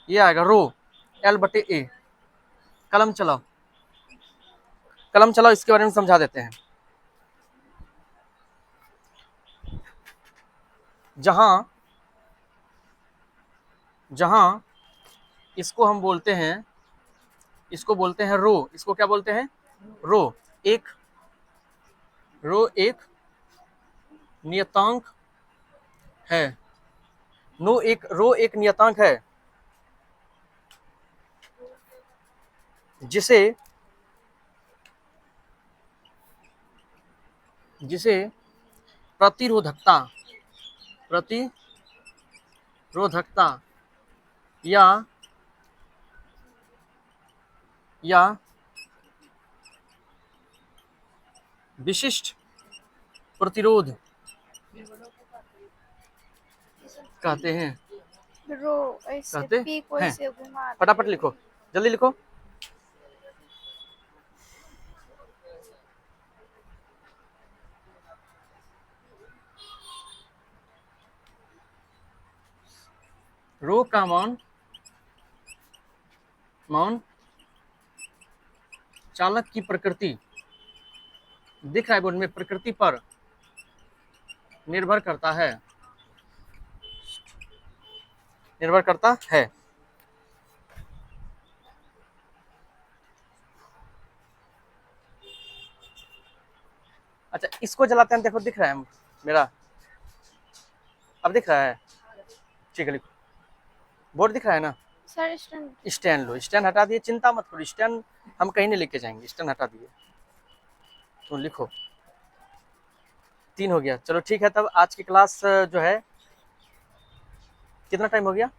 Speaker 1: ये आएगा रो L/A। कलम चलाओ, कलम चलाओ, इसके बारे में समझा देते हैं। जहां जहां इसको हम बोलते हैं, इसको बोलते हैं रो, इसको क्या बोलते हैं, रो एक नियतांक है, रो एक नियतांक है जिसे प्रतिरोधकता या विशिष्ट प्रतिरोध कहते हैं,
Speaker 2: रो ऐसे
Speaker 1: कहते
Speaker 2: पी को
Speaker 1: हैं।
Speaker 2: ऐसे घुमा दे।
Speaker 1: फटाफट लिखो, जल्दी लिखो। रो का मान चालक की प्रकृति, दिख रहा है बोर्ड में, प्रकृति पर निर्भर करता है, निर्भर करता है। अच्छा इसको जलाते हैं, देखो दिख रहा है मेरा, अब दिख रहा है, ठीक है लिखो, बोर्ड दिख रहा है ना।
Speaker 2: सर स्टैंड
Speaker 1: स्टैंड लो, स्टैंड हटा दिए, चिंता मत करो, स्टैंड हम कहीं नहीं लेके जाएंगे, स्टैंड हटा दिए तो लिखो 3 हो गया। चलो ठीक है, तब आज की क्लास जो है कितना टाइम हो गया,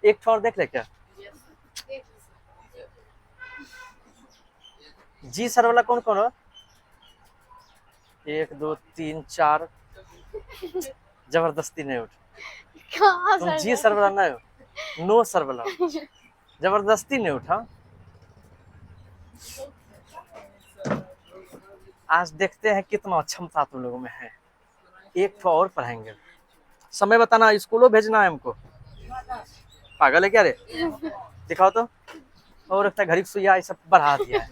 Speaker 1: एक और देख ले क्या, जी सर वाला कौन कौन हो, 1 2 3 4, जबरदस्ती नहीं उठ,
Speaker 2: कहाँ
Speaker 1: तुम
Speaker 2: सर
Speaker 1: जी सर वाला नहीं हो, नो सर वाला, जबरदस्ती नहीं उठा। आज देखते हैं कितना क्षमता तुम लोगों में है, एक तो और पढ़ाएंगे। समय बताना, स्कूलों भेजना है हमको, पागल है क्या रे, दिखाओ तो, और लगता है घड़ी सुइया ये सब बढ़ा दिया है,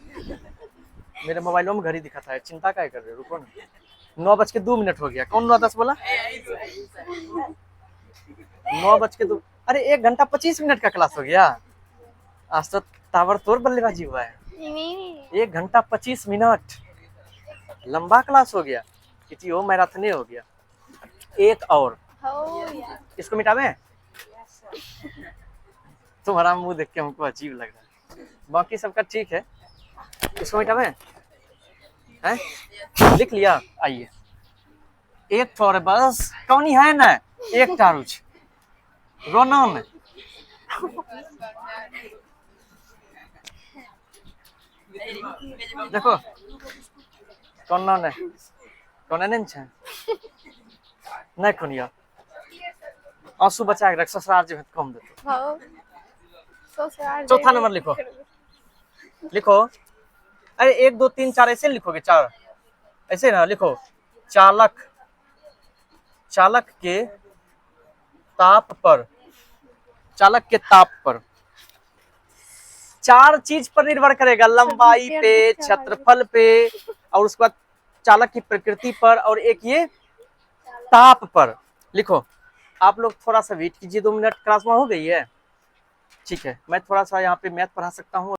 Speaker 1: मेरे मोबाइलों में घड़ी दिखाता है, चिंता क्या कर रहे हो, रुको ना, 9:02 हो गया, कौन 9:10 बोला, 9:02, अरे 1 घंटा 25 मिनट का क्लास हो गया, आज तो ताबड़तोड़ बल्लेबाजी हुआ है, 1 घंटा 25 मिनट लंबा क्लास हो गया, किसी मैराथन हो गया। एक और इसको मिटावे, तुम्हारा मुंह देख के हमको अजीब लग रहा है, बाकी सबका ठीक है, इसको मिटावे हैं, लिख लिया, आइए एक थोड़े बस कौन ही है ना, एक टारुच रोना में, देखो कोना नहीं कोना नहीं छै नहीं कोनिया आंसू बचा के रख ससुराल जे कम देतो
Speaker 3: हाँ ससुराल
Speaker 1: चौथा
Speaker 3: जाएंगे।
Speaker 1: नंबर लिखो लिखो अरे 1 2 3 4 ऐसे लिखोगे 4 ऐसे ना लिखो चालक चालक के ताप पर चालक के ताप पर 4 चीज पर निर्भर करेगा लंबाई पे क्षेत्रफल पे और उसके बाद चालक की प्रकृति पर और एक ये ताप पर लिखो आप लोग थोड़ा सा वेट कीजिए 2 मिनट क्लास में हो गई है ठीक है मैं थोड़ा सा यहाँ पे मैथ पढ़ा सकता हूँ